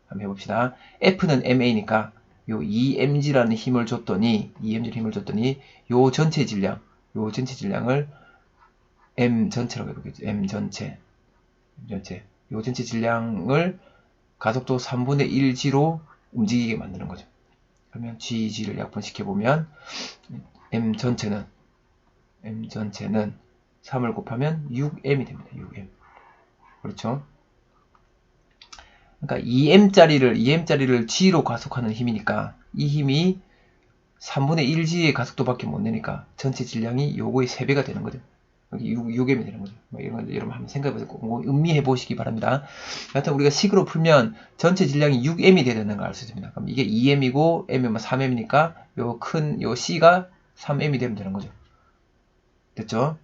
한번 해봅시다. F는 MA니까 요 2mg라는 힘을 줬더니 요 전체 질량을 M 전체라고 해보겠죠. M 전체 요 전체 질량을 가속도 3분의 1g로 움직이게 만드는 거죠. 그러면 GG를 약분시켜보면 M 전체는 3을 곱하면 6m이 됩니다. 6m. 그렇죠? 그러니까 2m짜리를 g로 가속하는 힘이니까 이 힘이 3분의 1g의 가속도밖에 못 내니까 전체 질량이 요거의 3배가 되는 거죠. 여기 6m이 되는 거죠. 이런 거 여러분 한번 생각해보세요. 꼭 음미해 보시기 바랍니다. 여하튼 우리가 식으로 풀면 전체 질량이 6m이 돼야 되는 걸 알 수 있습니다. 그럼 이게 2m이고 m이면 3m이니까 요 C가 3m이 되면 되는 거죠. 됐죠?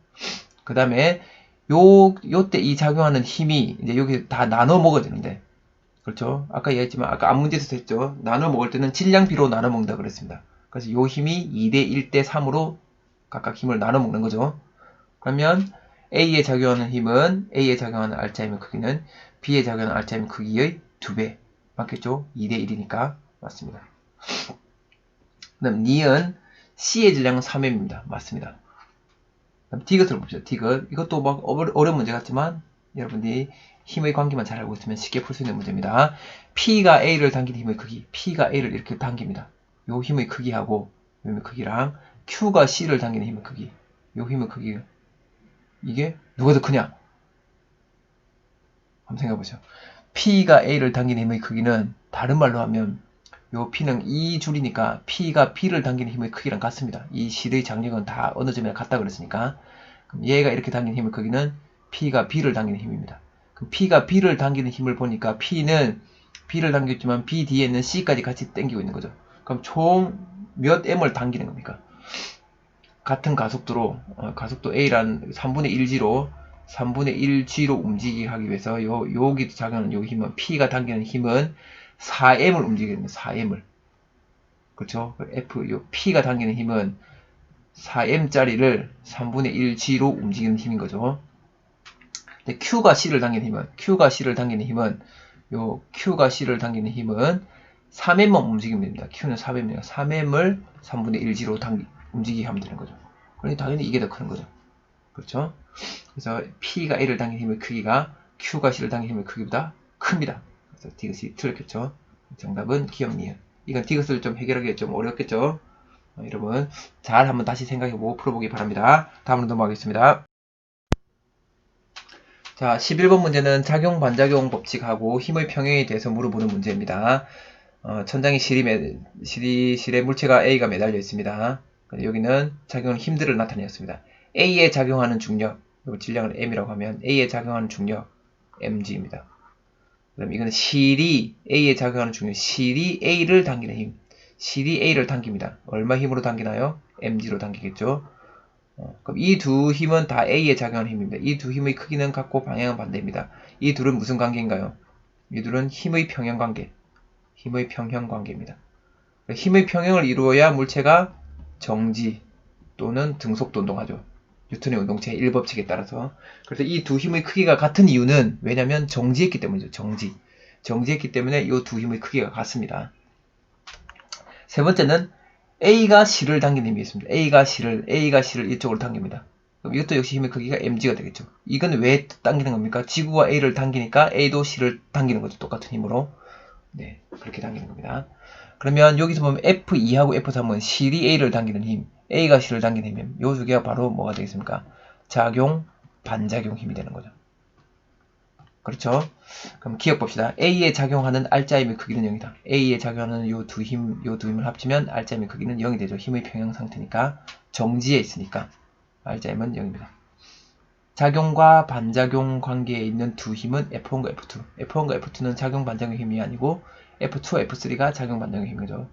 그 다음에 요때 이 작용하는 힘이 이제 여기 다 나눠 먹어야 되는데 그렇죠? 아까 얘기했지만 아까 앞문제에서 했죠. 나눠 먹을 때는 질량 비로 나눠 먹는다 그랬습니다. 그래서 요 힘이 2대 1대 3으로 각각 힘을 나눠 먹는 거죠. 그러면 A에 작용하는 힘은 A에 작용하는 알짜 힘의 크기는 B에 작용하는 알짜 힘의 크기의 2배 맞겠죠? 2대 1이니까 맞습니다. 그 다음 니은 C의 질량은 3m입니다. 맞습니다. 그럼 디귿을 봅시다. 디귿. 이것도 막 어려운 문제 같지만 여러분들이 힘의 관계만 잘 알고 있으면 쉽게 풀 수 있는 문제입니다. P가 A를 당기는 힘의 크기, P가 A를 이렇게 당깁니다. 요 힘의 크기하고 요 힘의 크기랑 Q가 C를 당기는 힘의 크기, 요 힘의 크기 이게 누가 더 크냐? 한번 생각해보죠. P가 A를 당기는 힘의 크기는 다른 말로 하면 요 P는 이 줄이니까 P가 B를 당기는 힘의 크기랑 같습니다. 이 실의 장력은 다 어느 점이나 같다 그랬으니까 그럼 얘가 이렇게 당기는 힘의 크기는 P가 B를 당기는 힘입니다. 그럼 P가 B를 당기는 힘을 보니까 P는 B를 당겼지만 B 뒤에 있는 C까지 같이 당기고 있는 거죠. 그럼 총 몇 M을 당기는 겁니까? 같은 가속도로 가속도 A란 3분의 1G로 3분의 1G로 움직이게 하기 위해서 여기 작용하는 요 힘은 P가 당기는 힘은 4M을 움직이게 됩니다. 4M을. 그렇죠? F 요 P가 당기는 힘은 4M짜리를 3분의 1G로 움직이는 힘인 거죠. 근데 Q가 C를 당기는 힘은 요 Q가 C를 당기는 힘은 3M만 움직이면 됩니다. Q는 4M이니까 3M을 3분의 1G로 움직이게 하면 되는 거죠. 그러니까 당연히 이게 더 큰 거죠. 그렇죠? 그래서 P가 A를 당기는 힘의 크기가 Q가 C를 당기는 힘의 크기보다 큽니다. 그래서 디귿이 틀렸겠죠. 정답은 기억 니은. 이건 디귿을 좀 해결하기 좀 어렵겠죠. 여러분 잘 한번 다시 생각해보고 풀어보기 바랍니다. 다음으로 넘어가겠습니다. 자, 11번 문제는 작용, 반작용 법칙하고 힘의 평형에 대해서 물어보는 문제입니다. 천장에 실에 물체가 A가 매달려 있습니다. 여기는 작용 힘들을 나타내었습니다. A에 작용하는 중력, 질량을 M이라고 하면 A에 작용하는 중력 mg입니다. 그럼 이거는 실이 A에 작용하는 중력, 실이 A를 당기는 힘, 실이 A를 당깁니다. 얼마 힘으로 당기나요? mg로 당기겠죠. 그럼 이 두 힘은 다 A에 작용하는 힘입니다. 이 두 힘의 크기는 같고 방향은 반대입니다. 이 둘은 무슨 관계인가요? 이 둘은 힘의 평형 관계, 힘의 평형 관계입니다. 힘의 평형을 이루어야 물체가 정지 또는 등속도 운동하죠. 뉴턴의 운동체의 1법칙에 따라서. 그래서 이 두 힘의 크기가 같은 이유는 왜냐면 정지했기 때문이죠. 정지했기 때문에 이 두 힘의 크기가 같습니다. 세 번째는 A가 C를 당기는 힘이 있습니다. A가 C를 이쪽으로 당깁니다. 그럼 이것도 역시 힘의 크기가 mg가 되겠죠. 이건 왜 당기는 겁니까? 지구가 A를 당기니까 A도 C를 당기는 거죠. 똑같은 힘으로. 네, 그렇게 당기는 겁니다. 그러면 여기서 보면 F2하고 F3은 C이 A를 당기는 힘, A가 C를 당기는 힘. 요 두 개가 바로 뭐가 되겠습니까? 작용, 반작용 힘이 되는 거죠. 그렇죠? 그럼 기억 봅시다. A에 작용하는 알짜힘의 크기는 0이다. A에 작용하는 요 두 힘을 합치면 알짜힘의 크기는 0이 되죠. 힘의 평형 상태니까. 정지에 있으니까. 알짜힘은 0입니다. 작용과 반작용 관계에 있는 두 힘은 F1과 F2. F1과 F2는 작용 반작용 힘이 아니고 F2와 F3가 작용 반작용 힘이죠.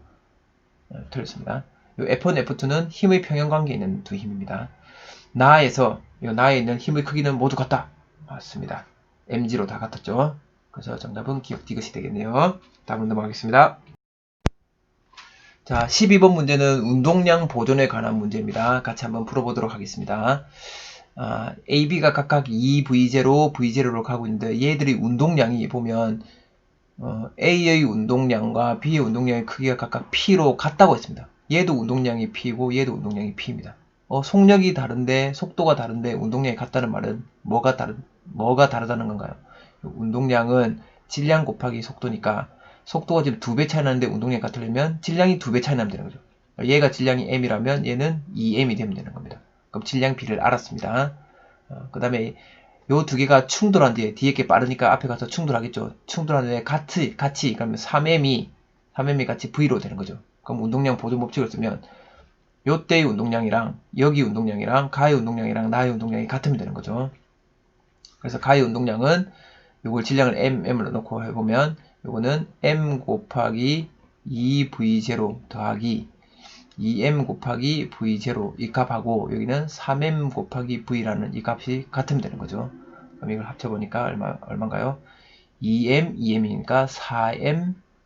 틀렸습니다. 요 F1, F2는 힘의 평형 관계에 있는 두 힘입니다. 나에 있는 힘의 크기는 모두 같다. 맞습니다. mg로 다 같았죠. 그래서 정답은 기억 디귿이 되겠네요. 다음으로 넘어가겠습니다. 자, 12번 문제는 운동량 보존에 관한 문제입니다. 같이 한번 풀어보도록 하겠습니다. A, B가 각각 2V0, V0로 가고 있는데 얘들이 운동량이 보면 A의 운동량과 B의 운동량의 크기가 각각 P로 같다고 했습니다. 얘도 운동량이 P고 얘도 운동량이 P입니다. 속력이 다른데 속도가 다른데 운동량이 같다는 말은 뭐가 다르다는 건가요? 운동량은 질량 곱하기 속도니까 속도가 지금 2배 차이 나는데 운동량이 같으려면 질량이 2배 차이 나면 되는 거죠. 얘가 질량이 m이라면 얘는 2m이 되면 되는 겁니다. 그럼 질량 B를 알았습니다. 그 다음에 요 두 개가 충돌한 뒤에 게 빠르니까 앞에 가서 충돌하겠죠. 충돌하는데 같이 그러면 3m이 같이 V로 되는 거죠. 그럼 운동량 보존 법칙을 쓰면 요때의 운동량이랑 여기 운동량이랑 가의 운동량이랑 나의 운동량이 같으면 되는 거죠. 그래서 가의 운동량은 요걸 질량을 m을 넣고 해보면 요거는 m 곱하기 2v0 더하기 2m 곱하기 v0 이 값하고 여기는 3m 곱하기 v라는 이 값이 같으면 되는 거죠. 그럼 이걸 합쳐보니까 얼마인가요? 2m, 2m이니까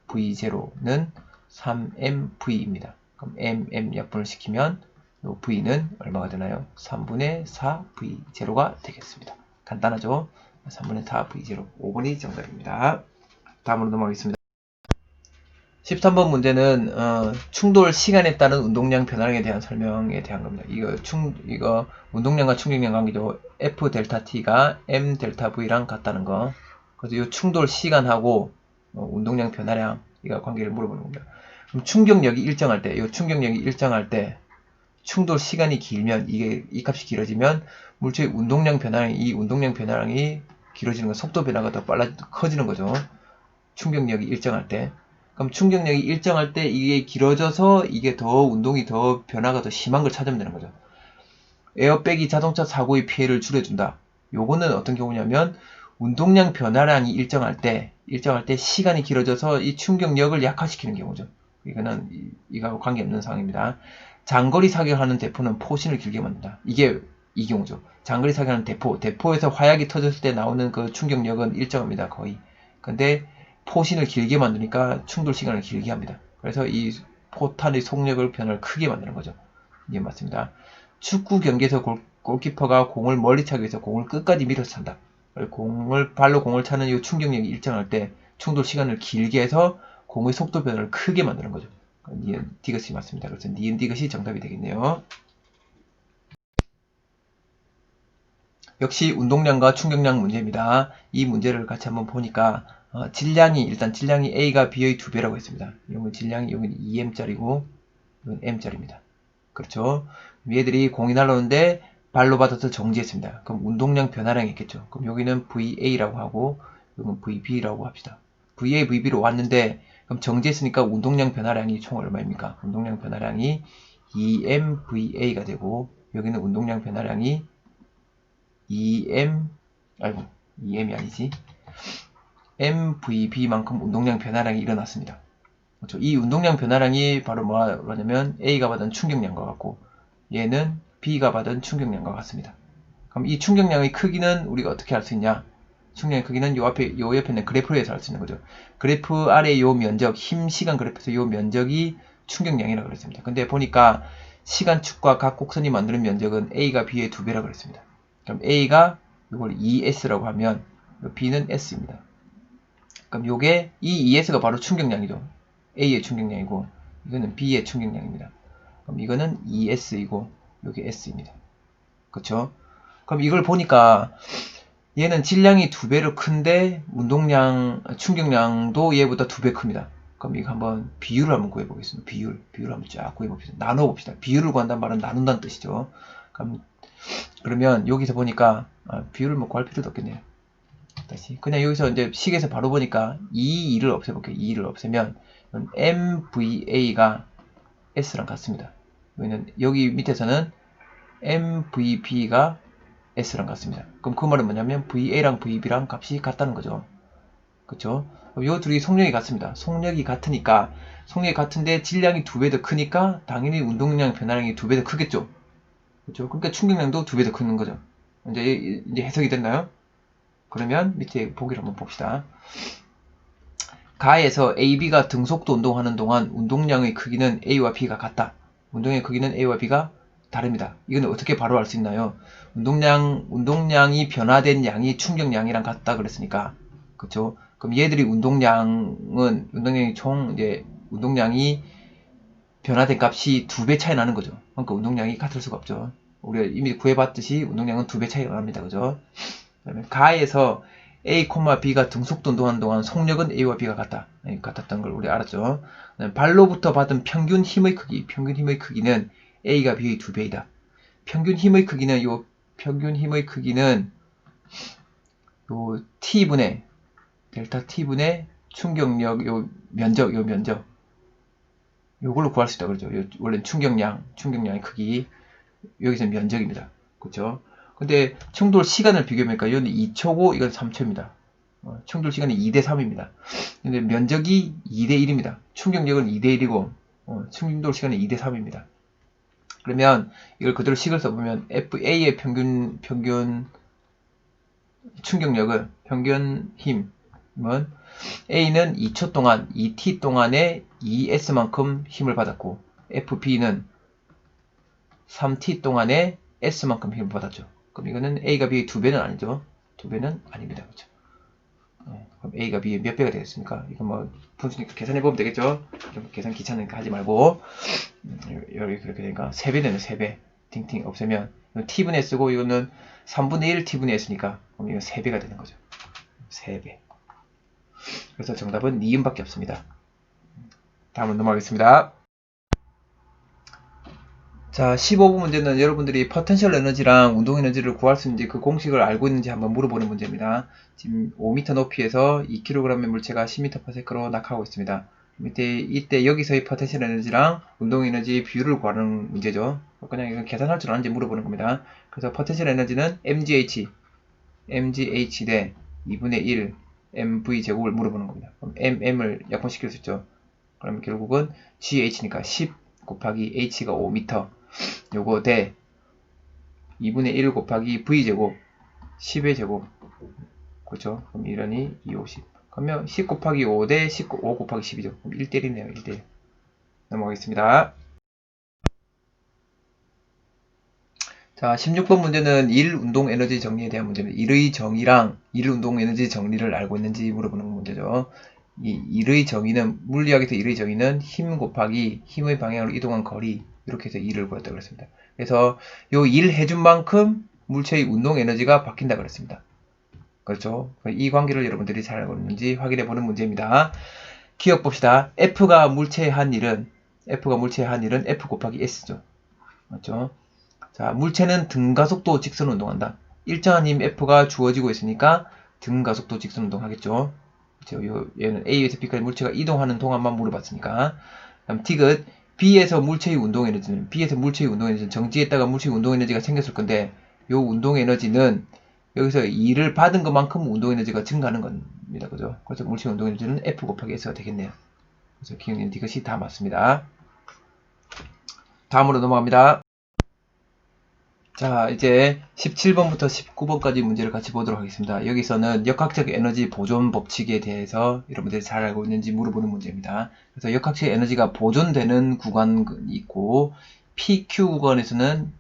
4mv0는 3mv입니다. 그럼 m 약분을 시키면 요 v는 얼마가 되나요? 3분의 4v0가 되겠습니다. 간단하죠? 3분의 4v0, 5번이 정답입니다. 다음으로 넘어가겠습니다. 13번 문제는 충돌 시간에 따른 운동량 변화량에 대한 설명에 대한 겁니다. 이거 운동량과 충격량 관계도 F 델타 T가 M 델타 V랑 같다는 거. 그래서 이 충돌 시간하고 운동량 변화량 이거 관계를 물어보는 겁니다. 그럼 충격력이 일정할 때, 이 충격력이 일정할 때 충돌 시간이 길면 이 값이 길어지면 물체의 운동량 변화량이 길어지는 건 속도 변화가 더 커지는 거죠. 충격력이 일정할 때. 그럼 충격력이 일정할 때 이게 길어져서 이게 운동이 변화가 더 심한 걸 찾으면 되는 거죠. 에어백이 자동차 사고의 피해를 줄여준다. 요거는 어떤 경우냐면 운동량 변화량이 일정할 때 시간이 길어져서 이 충격력을 약화시키는 경우죠. 이거는 이거하고 관계없는 상황입니다. 장거리 사격하는 대포는 포신을 길게 만든다. 이게 이 경우죠. 장거리 사격하는 대포에서 화약이 터졌을 때 나오는 그 충격력은 일정합니다. 거의. 근데 포신을 길게 만드니까 충돌 시간을 길게 합니다. 그래서 이 포탄의 속력을 변화를 크게 만드는 거죠. 이게 맞습니다. 축구 경기에서 골키퍼가 공을 멀리 차기 위해서 공을 끝까지 밀어서 찬다. 발로 공을 차는 이 충격력이 일정할 때 충돌 시간을 길게 해서 공의 속도 변화를 크게 만드는 거죠. 니은 디귿이 맞습니다. 그래서 니은 디귿이 정답이 되겠네요. 역시 운동량과 충격량 문제입니다. 이 문제를 같이 한번 보니까 질량이 A가 B의 2배라고 했습니다. 이건 질량이 여기는 2m짜리고 이건 m짜리입니다. 그렇죠? 얘들이 공이 날아오는데 발로 받아서 정지했습니다. 그럼 운동량 변화량이 있겠죠. 그럼 여기는 VA라고 하고 여기는 VB라고 합시다. VA, VB로 왔는데 그럼 정지했으니까 운동량 변화량이 총 얼마입니까? 운동량 변화량이 2mVA가 되고 여기는 운동량 변화량이 2m이 아니지. mVB만큼 운동량 변화량이 일어났습니다. 그렇죠? 이 운동량 변화량이 바로 뭐냐면 A가 받은 충격량과 같고 얘는 B가 받은 충격량과 같습니다. 그럼 이 충격량의 크기는 우리가 어떻게 알 수 있냐? 충격량의 크기는 요 옆에 있는 그래프로 해서 알 수 있는 거죠. 그래프 아래 요 면적, 힘 시간 그래프에서 요 면적이 충격량이라고 그랬습니다. 근데 보니까 시간축과 각 곡선이 만드는 면적은 A가 B의 2배라고 그랬습니다. 그럼 A가 이걸 2S라고 하면 B는 S입니다. 그럼 요게 이 2S가 바로 충격량이죠. A의 충격량이고 이거는 B의 충격량입니다. 그럼 이거는 2S이고 요게 S입니다. 그쵸? 그럼 이걸 보니까 얘는 질량이 2배로 큰데 충격량도 얘보다 2배 큽니다. 그럼 이거 한번 비율을 한번 구해보겠습니다. 비율을 한번 쫙 구해봅시다. 나눠봅시다. 비율을 구한다는 말은 나눈다는 뜻이죠. 그러면 여기서 보니까 비율을 뭐 구할 필요도 없겠네요. 다시 그냥 여기서 이제 식에서 바로 보니까 이 2를 없애볼게요. 2를 없애면 MVA가 S랑 같습니다. 여기 밑에서는 MVB가 S랑 같습니다. 그럼 그 말은 뭐냐면 VA랑 VB랑 값이 같다는 거죠. 그쵸? 요 둘이 속력이 같습니다. 속력이 같은데 질량이 2배 더 크니까 당연히 운동량 변화량이 2배 더 크겠죠. 그쵸? 그러니까 충격량도 2배 더 크는 거죠. 이제 해석이 됐나요? 그러면 밑에 보기를 한번 봅시다. 가에서 AB가 등속도 운동하는 동안 운동량의 크기는 A와 B가 같다. 운동량의 크기는 A와 B가 다릅니다. 이건 어떻게 바로 알 수 있나요? 운동량이 변화된 양이 충격량이랑 같다 그랬으니까. 그쵸? 그럼 얘들이 운동량이 변화된 값이 2배 차이 나는 거죠. 그러니까 운동량이 같을 수가 없죠. 우리가 이미 구해봤듯이 운동량은 2배 차이가 납니다. 그죠? 그다음에 가에서 A, B가 등속도 운동하는 동안 속력은 A와 B가 같았던 걸 우리 알았죠. 발로부터 받은 평균 힘의 크기는 A가 B의 2배이다. 평균 힘의 크기는 T분의 델타 T분의 충격력 면적 요걸로 구할 수 있다 그러죠. 원래 충격량의 크기 여기서 면적입니다. 그렇죠? 근데 충돌 시간을 비교해보니까 이건 2초고 이건 3초입니다. 충돌 시간이 2대3입니다. 근데 면적이 2대1입니다. 충격력은 2대1이고 충돌 시간은 2대3입니다. 그러면 이걸 그대로 식을 써보면 FA의 평균 충격력은 평균 힘 그러면 A는 2초 동안 2t 동안에 2s만큼 힘을 받았고 FB는 3t 동안에 s만큼 힘을 받았죠. 그럼 이거는 A가 B의 2배는 아니죠. 2배는 아닙니다. 그렇죠? 그럼 A가 B의 몇 배가 되겠습니까? 이거 뭐 분수니까 계산해보면 되겠죠? 계산 귀찮으니까 하지 말고 여기 그렇게 되니까 3배 되네. 3배 팅팅 없애면 t분의 s고 이거는 3분의 1 t분의 s니까 그럼 이거 3배가 되는 거죠. 3배. 그래서 정답은 니은밖에 없습니다. 다음으로 넘어가겠습니다. 자, 15번 문제는 여러분들이 포텐셜 에너지랑 운동 에너지를 구할 수 있는지 그 공식을 알고 있는지 한번 물어보는 문제입니다. 지금 5m 높이에서 2kg의 물체가 10m/s로 낙하하고 있습니다. 이때 여기서의 포텐셜 에너지랑 운동 에너지 비율을 구하는 문제죠. 그냥 이건 계산할 줄 아는지 물어보는 겁니다. 그래서 포텐셜 에너지는 mgh 대 2분의 1 mv 제곱을 물어보는 겁니다. 그럼 m을 약분시킬 수 있죠. 그러면 결국은 GH니까 10 곱하기 H가 5m 요거 대 2분의 1 곱하기 V제곱 10의 제곱 그렇죠? 그럼 1원이 2, 50 그러면 10 곱하기 5 대 5 곱하기 10이죠. 그럼 1대1이네요. 1대1 넘어가겠습니다. 자, 16번 문제는 일 운동 에너지 정리에 대한 문제입니다. 일의 정의랑 일 운동 에너지 정리를 알고 있는지 물어보는 문제죠. 이 일의 정의는 물리학에서 일의 정의는 힘 곱하기 힘의 방향으로 이동한 거리 이렇게 해서 일을 구했다고 그랬습니다. 그래서 요 일 해준 만큼 물체의 운동 에너지가 바뀐다 그랬습니다. 그렇죠? 이 관계를 여러분들이 잘 알고 있는지 확인해 보는 문제입니다. 기억 봅시다. F가 물체에 한 일은 F 곱하기 S죠. 맞죠? 자, 물체는 등가속도 직선 운동한다. 일정한 힘 F가 주어지고 있으니까 등가속도 직선 운동하겠죠. 그렇죠? 얘는 A에서 B까지 물체가 이동하는 동안만 물어봤으니까. 다음 디귿 B에서 물체의 운동 에너지는 정지했다가 물체의 운동 에너지가 생겼을 건데 요 운동 에너지는 여기서 E를 받은 것만큼 운동 에너지가 증가하는 겁니다. 그죠? 그래서 물체의 운동 에너지는 F 곱하기 S가 되겠네요. 그래서 기억님 디귿이 다 맞습니다. 다음으로 넘어갑니다. 자, 이제 17번부터 19번까지 문제를 같이 보도록 하겠습니다. 여기서는 역학적 에너지 보존 법칙에 대해서 여러분들이 잘 알고 있는지 물어보는 문제입니다. 그래서 역학적 에너지가 보존되는 구간이 있고 PQ 구간에서는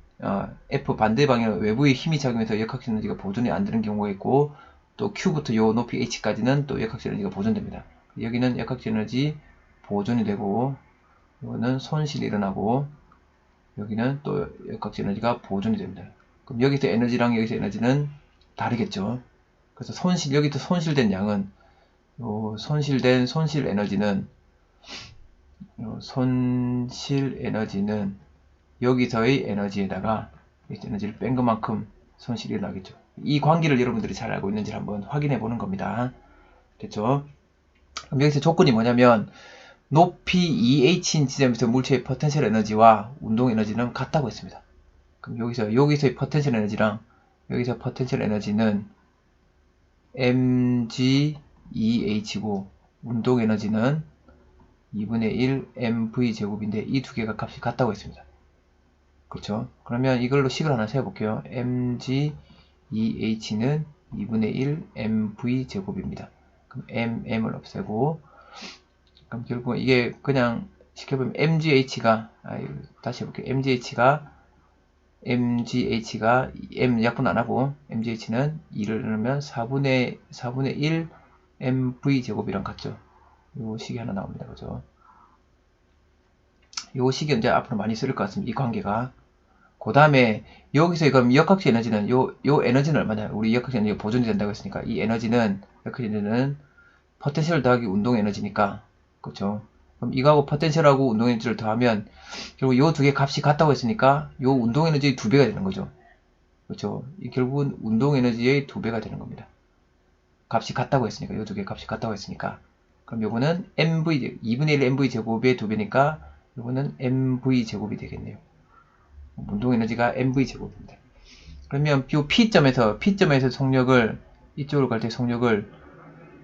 F 반대 방향 외부의 힘이 작용해서 역학적 에너지가 보존이 안 되는 경우가 있고 또 Q부터 요 높이 H까지는 또 역학적 에너지가 보존됩니다. 여기는 역학적 에너지 보존이 되고 이거는 손실이 일어나고 여기는 또 역학적 에너지가 보존이 됩니다. 그럼 여기서 에너지랑 여기서 에너지는 다르겠죠. 그래서 여기서 손실된 양은 손실 에너지는 여기서의 에너지에다가 에너지를 뺀 것만큼 손실이 일어나겠죠. 이 관계를 여러분들이 잘 알고 있는지 한번 확인해 보는 겁니다. 됐죠? 그럼 여기서 조건이 뭐냐면 높이 EH인 지점에서 물체의 포텐셜 에너지와 운동 에너지는 같다고 했습니다. 그럼 여기서의 포텐셜 에너지랑 여기서 포텐셜 에너지는 mgEh고 운동 에너지는 2분의 1 mv 제곱인데 이 두 개가 값이 같다고 했습니다. 그렇죠? 그러면 이걸로 식을 하나 세워볼게요. mgEh는 2분의 1 mv 제곱입니다. 그럼 m을 없애고 그럼 결국 이게 그냥 시켜보면 mgh가 다시 해볼게요. mgh가 m 약분 안하고 mgh는 2를 넣으면 4분의 1 mv 제곱이랑 같죠. 요 식이 하나 나옵니다. 그죠? 요 식이 이제 앞으로 많이 쓸 것 같습니다. 이 관계가. 그 다음에 여기서 그럼 역학적 에너지는 요 에너지는 얼마냐? 우리 역학적 에너지가 보존이 된다고 했으니까 이 에너지는 역학적 에너지는 포텐셜 더하기 운동 에너지니까 그렇죠. 그럼 이거하고 포텐셜하고 운동 에너지를 더하면 결국 요 두 개 값이 같다고 했으니까 요 운동 에너지의 2배가 되는 거죠. 그렇죠. 결국은 운동 에너지의 2배가 되는 겁니다. 값이 같다고 했으니까 요 두 개 값이 같다고 했으니까 그럼 요거는 mv 2분의 1 mv 제곱의 2배니까 요거는 mv 제곱이 되겠네요. 운동 에너지가 mv 제곱입니다. 그러면 요 P점에서 속력을 이쪽으로 갈 때 속력을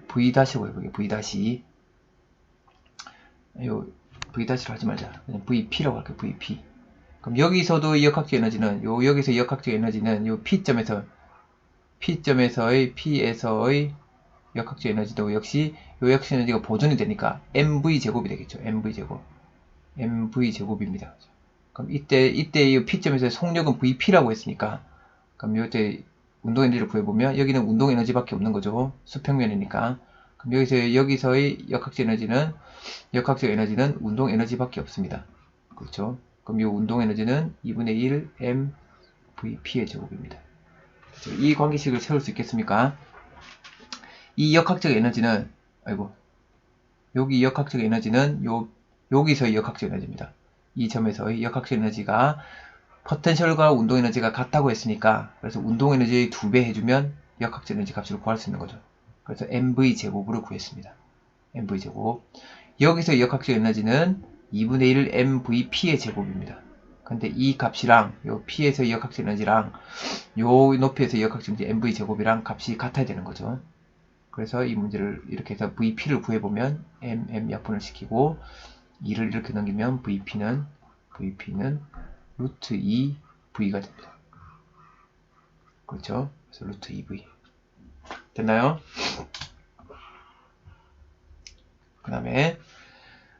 V-고 해볼게요. 요 V-로 하지 말자. 그냥 VP라고 할게요. VP. 그럼 여기서도 역학적 에너지는 여기서 역학적 에너지는 요 P점에서의 역학적 에너지도 역시 요 역학적 에너지가 보존이 되니까 mv 제곱이 되겠죠. mv 제곱. mv 제곱입니다. 그럼 이때 이 P점에서 속력은 VP라고 했으니까, 그럼 이때 운동 에너지를 구해보면 여기는 운동 에너지밖에 없는 거죠. 수평면이니까. 그럼 여기서의 역학적 에너지는 운동 에너지밖에 없습니다. 그렇죠? 그럼 이 운동 에너지는 2분의 1 mvp의 제곱입니다. 그렇죠? 이 관계식을 세울 수 있겠습니까? 이 역학적 에너지는, 여기 역학적 에너지는 여기서의 역학적 에너지입니다. 이 점에서의 역학적 에너지가 포텐셜과 운동 에너지가 같다고 했으니까, 그래서 운동 에너지의 2배 해주면 역학적 에너지 값을 구할 수 있는 거죠. 그래서 mv 제곱으로 구했습니다. mv 제곱. 여기서 역학적 에너지는 2분의 1 mvp의 제곱입니다. 근데 이 값이랑 요 p에서 역학적 에너지랑 요 높이에서 역학적 에너지 mv 제곱이랑 값이 같아야 되는 거죠. 그래서 이 문제를 이렇게 해서 vp를 구해보면 m 약분을 시키고 2를 이렇게 넘기면 vp는 루트 2v가 됩니다. 그렇죠? 그래서 루트 2v 됐나요? 그 다음에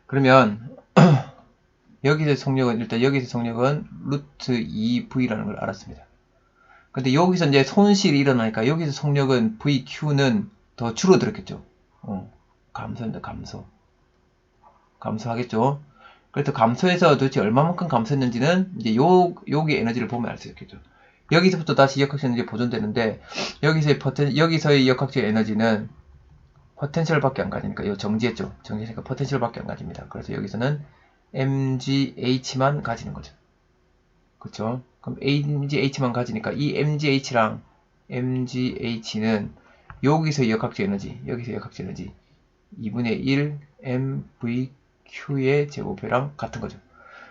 그러면 여기서 속력은 루트 2v라는 걸 알았습니다. 근데 여기서 이제 손실이 일어나니까 여기서 속력은 vq는 더 줄어들었겠죠. 감소입니다. 감소하겠죠. 그래서 감소해서 도대체 얼마만큼 감소했는지는 이제 여기 에너지를 보면 알 수 있겠죠. 여기서부터 다시 역학적 에너지 보존되는데 여기서의 역학적 에너지는 포텐셜밖에 안 가지니까 이거 정지했죠. 정지했으니까 포텐셜밖에 안 가집니다. 그래서 여기서는 mgh만 가지는 거죠. 그렇죠? 그럼 mgh만 가지니까 이 mgh랑 mgh는 여기서 역학적 에너지 2분의 1 mvq의 제곱이랑 같은 거죠.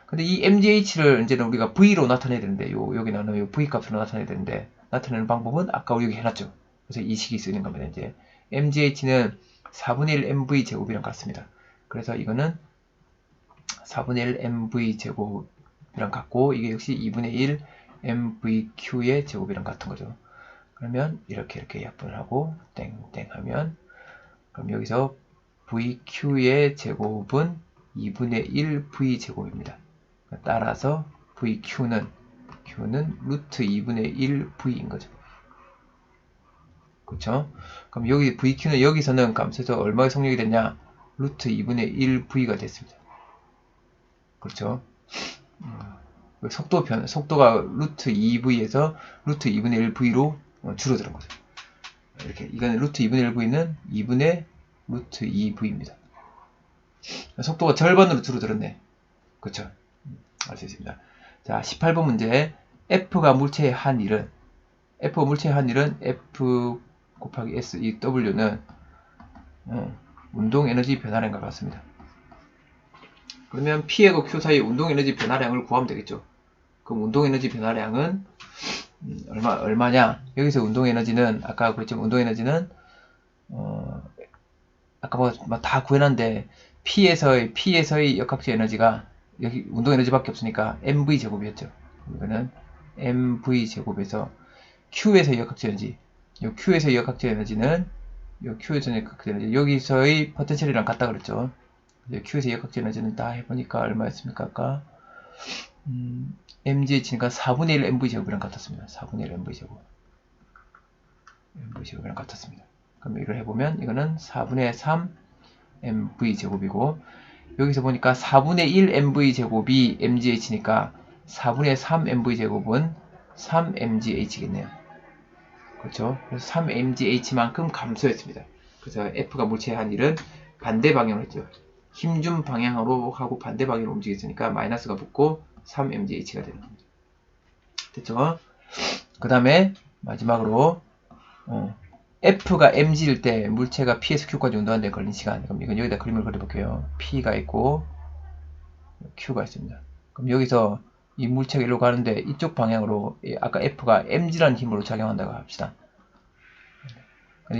근데 이 mgh를 이제는 우리가 v로 나타내야 되는데 여기 나오는 요 v 값으로 나타내야 되는데 나타내는 방법은 아까 여기 해놨죠. 그래서 이 식이 쓰이는 겁니다. 이제 mgh는 4분의 1 mv 제곱이랑 같습니다. 그래서 이거는 4분의 1 mv 제곱이랑 같고 이게 역시 2분의 1 mvq의 제곱이랑 같은 거죠. 그러면 이렇게 약분을 하고 땡땡 하면 그럼 여기서 vq의 제곱은 2분의 1 v제곱입니다. 따라서 vq는 루트 2분의 1 v인 거죠. 그렇죠? 그럼 여기 vq는 여기서는 감소해서 얼마의 속력이 됐냐? 루트 2분의 1 v가 됐습니다. 그렇죠? 속도가 루트 2v에서 루트 2분의 1 v로 줄어드는 거죠. 이렇게 이거는 루트 2분의 1 v는 2분의 루트 2v입니다. 속도가 절반으로 줄어들었네. 그렇죠? 알 수 있습니다. 자, 18번 문제. F가 물체의 한 일은 F 곱하기 S, 이 W는 운동 에너지 변화량과 같습니다. 그러면 P하고 Q 사이 운동 에너지 변화량을 구하면 되겠죠. 그럼 운동 에너지 변화량은 얼마냐? 여기서 운동 에너지는 아까 그랬지만 운동 에너지는 아까 뭐 다 구해놨는데 P에서의 역학적 에너지가 여기 운동 에너지밖에 없으니까 mv 제곱이었죠. 이거는 mv 제곱에서 Q에서의 역학적 에너지, 요 Q에서의 역학적 에너지는 여기서의 포텐셜이랑 같다 그랬죠. Q에서의 역학적 에너지는 다 해보니까 얼마였습니까? 아까 mgh니까 4분의 1 mv 제곱이랑 같았습니다. 4분의 1 mv 제곱이랑 같았습니다. 그럼 이걸 해보면 이거는 4분의 3 mv 제곱이고 여기서 보니까 4분의 1 mv 제곱이 mgh니까 4분의 3 mv 제곱은 3mgh겠네요. 그렇죠? 그래서 3mgh만큼 감소했습니다. 그래서 F가 물체의 한 일은 반대 방향으로 했죠. 힘준 방향으로 하고 반대 방향으로 움직였으니까 마이너스가 붙고 3mgh가 되는 겁니다. 됐죠? 그 다음에 마지막으로 F가 mg일 때 물체가 P에서 Q까지 운동하는 데 걸린 시간. 그럼 이건 여기다 그림을 그려볼게요. P가 있고 Q가 있습니다. 그럼 여기서 이 물체가 일로 가는데 이쪽 방향으로 아까 F가 mg라는 힘으로 작용한다고 합시다.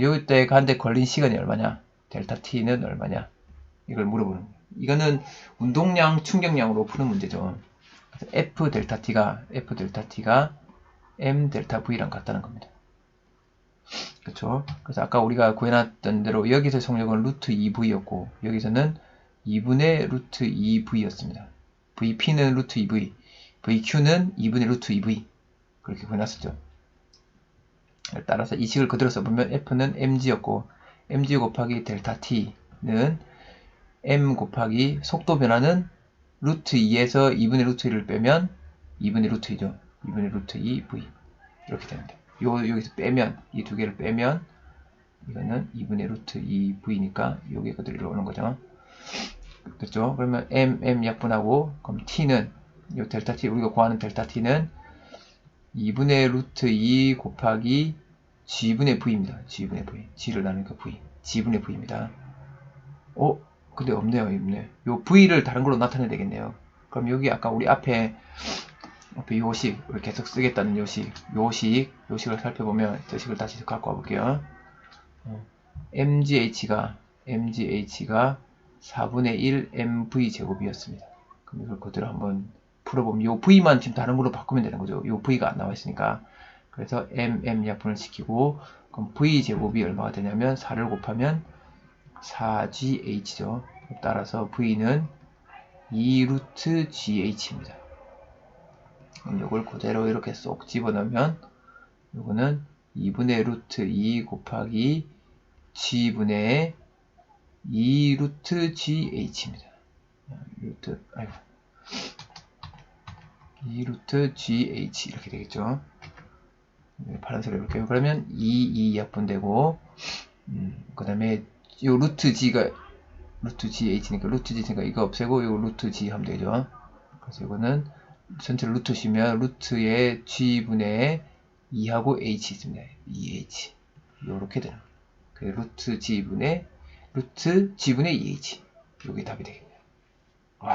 여기 때 가는데 걸린 시간이 얼마냐? 델타 T는 얼마냐? 이걸 물어보는 거예요. 이거는 운동량, 충격량으로 푸는 문제죠. 그래서 F 델타 T가 m 델타 V랑 같다는 겁니다. 그쵸? 그래서 아까 우리가 구해놨던 대로 여기서 속력은 루트 2v였고 여기서는 2분의 루트 2v였습니다. vp는 루트 2v, vq는 2분의 루트 2v 그렇게 구해놨었죠. 따라서 이 식을 그대로 써보면 f는 mg였고 mg 곱하기 델타 t는 m 곱하기 속도 변화는 루트 2에서 2분의 루트 2를 빼면 2분의 루트 2죠. 2분의 루트 2v 이렇게 됩니다. 여기서 빼면 이 두 개를 빼면 이거는 2분의 루트 2v니까 요게 그대로 오는 거죠. 됐죠? 그러면 m 약분하고 그럼 t는 요 델타 t 우리가 구하는 델타 t는 2분의 루트 2 곱하기 g분의 v입니다. g분의 v. g를 나누니까 v. g분의 v입니다. 근데 없네요. 없네. 요 v를 다른 걸로 나타내야 되겠네요. 그럼 여기 아까 우리 앞에 요식을 계속 쓰겠다는 요식을 살펴보면 저 식을 다시 갖고 와볼게요. mgh가 4분의 1 mv 제곱이었습니다. 그럼 이걸 그대로 한번 풀어보면 요 v만 지금 다른 걸로 바꾸면 되는 거죠. 요 v가 안 나와 있으니까. 그래서 약분을 시키고 그럼 v 제곱이 얼마가 되냐면 4를 곱하면 4gh죠. 따라서 v는 2루트gh입니다. 그럼 이걸 그대로 이렇게 쏙 집어넣으면 이거는 2분의 루트 2 곱하기 g분의 2루트gh입니다. 2루트 gh 이렇게 되겠죠. 파란색으로 이렇게 그러면 2 약분되고 그 다음에 요 루트 g가 루트gh니까 루트 g니까 이거 없애고 요 루트 g 하면 되죠. 그래서 이거는 전체를 루트 시면 루트의 g분의 2하고 h 있습니다. 2h 요렇게 되는 그 루트 g분의 2h 요게 답이 되겠네요.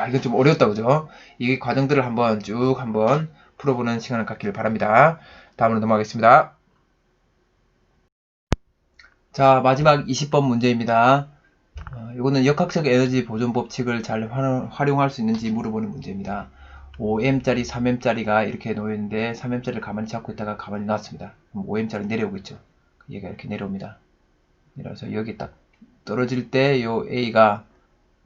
이건 좀 어려웠다 그죠? 이 과정들을 한번 풀어보는 시간을 갖기를 바랍니다. 다음으로 넘어가겠습니다. 자, 마지막 20번 문제입니다. 이거는 역학적 에너지 보존 법칙을 잘 활용할 수 있는지 물어보는 문제입니다. 5m짜리, 3m짜리가 이렇게 놓여있는데 3m짜리를 가만히 잡고 있다가 가만히 놨습니다. 그럼 5m짜리 내려오겠죠. 얘가 이렇게 내려옵니다. 내려와서 여기 딱 떨어질 때 요 A가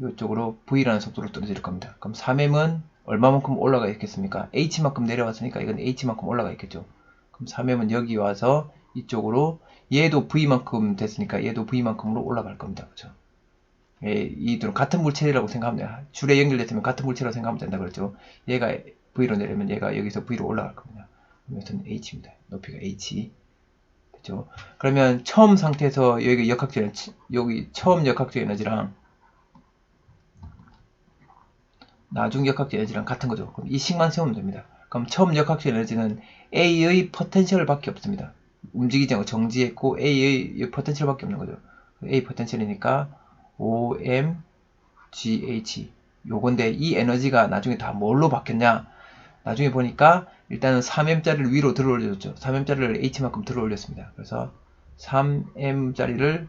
이쪽으로 V라는 속도로 떨어질 겁니다. 그럼 3m은 얼마만큼 올라가 있겠습니까? H만큼 내려왔으니까 이건 H만큼 올라가 있겠죠. 그럼 3m은 여기 와서 이쪽으로 얘도 V만큼 됐으니까 얘도 V만큼으로 올라갈 겁니다. 그렇죠? 이 둘은 같은 물체라고 생각하면 돼요. 줄에 연결됐으면 같은 물체라고 생각하면 된다 그랬죠. 얘가 V로 내려면 얘가 여기서 V로 올라갈 겁니다. 그러면 H입니다. 높이가 H. 그죠? 그러면 처음 상태에서 여기 처음 역학적 에너지랑 나중 역학적 에너지랑 같은 거죠. 그럼 이 식만 세우면 됩니다. 그럼 처음 역학적 에너지는 A의 포텐셜 밖에 없습니다. 움직이지 않고 정지했고 A의 포텐셜 밖에 없는 거죠. A 포텐셜이니까 OMGH 요건데 이 에너지가 나중에 다 뭘로 바뀌었냐? 나중에 보니까 일단은 3m짜리를 위로 들어 올려줬죠. 3m짜리를 H만큼 들어 올렸습니다. 그래서 3m짜리를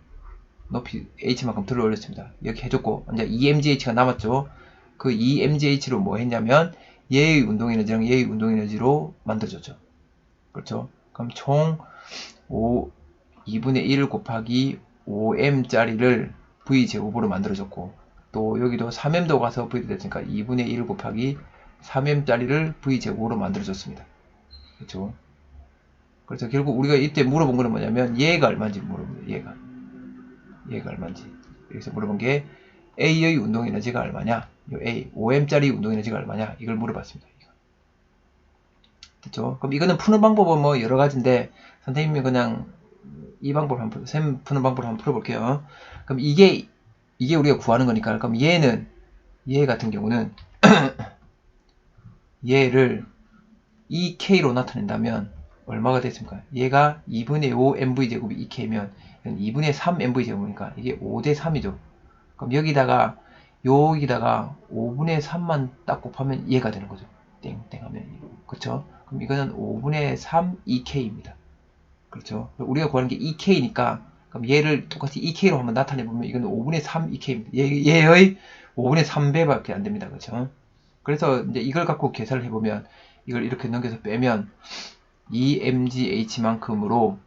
높이 H만큼 들어 올렸습니다. 이렇게 해줬고 이제 2mgh가 남았죠. 그 2mgh로 뭐 했냐면 얘의 운동에너지랑 얘의 운동에너지로 만들어줬죠. 그렇죠? 그럼 총 2분의 1 곱하기 5m짜리를 V제곱으로 만들어줬고 또 여기도 3m도 가서 V도 됐으니까 2분의 1 곱하기 3m짜리를 V제곱으로 만들어줬습니다. 그렇죠? 그래서 결국 우리가 이때 물어본 거는 뭐냐면 얘가 얼마인지 물어봅니다. 얘가 얼마인지 여기서 물어본 게 A의 운동에너지가 얼마냐 A 5m짜리 운동에너지가 얼마냐 이걸 물어봤습니다. 됐죠? 그럼 이거는 푸는 방법은 뭐 여러 가지인데 선생님이 그냥 이 방법을 한번 셈 푸는 방법을 한번 풀어볼게요. 그럼 이게 우리가 구하는 거니까 그럼 얘 같은 경우는 얘를 2K로 나타낸다면 얼마가 됐습니까? 얘가 2분의 5 MV제곱이 2K면 2분의 3 MV제곱이니까 이게 5대 3이죠. 그럼 여기다가 5분의 3만 딱 곱하면 얘가 되는 거죠. 땡땡 하면 그렇죠? 그럼 이거는 5분의 3 2K입니다. 그렇죠? 우리가 구하는 게 2K니까 그럼 얘를 똑같이 2K로 한번 나타내보면 이건 5분의 3 2K입니다. 얘의 5분의 3배밖에 안 됩니다. 그렇죠? 그래서 이제 이걸 갖고 계산을 해보면 이걸 이렇게 넘겨서 빼면 2mgh만큼으로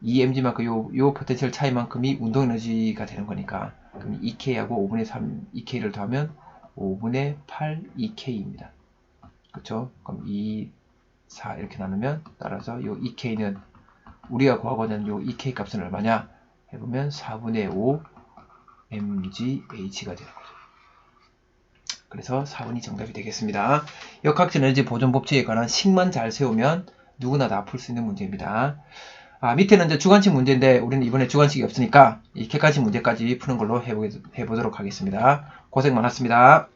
이 mg만큼 요 포텐셜 차이만큼이 운동 에너지가 되는 거니까 그럼 2k하고 5분의 3 2k를 더하면 5분의 8 2k입니다. 그쵸? 그럼 2, 4 이렇게 나누면 따라서 요 2k는 우리가 구하고자 하는 요 2k 값은 얼마냐? 해보면 4분의 5 mgh가 되는 거죠. 그래서 4번이 정답이 되겠습니다. 역학적 에너지 보존 법칙에 관한 식만 잘 세우면 누구나 다 풀 수 있는 문제입니다. 밑에는 이제 주관식 문제인데 우리는 이번에 주관식이 없으니까 이 객관식 문제까지 푸는 걸로 해보도록 하겠습니다. 고생 많았습니다.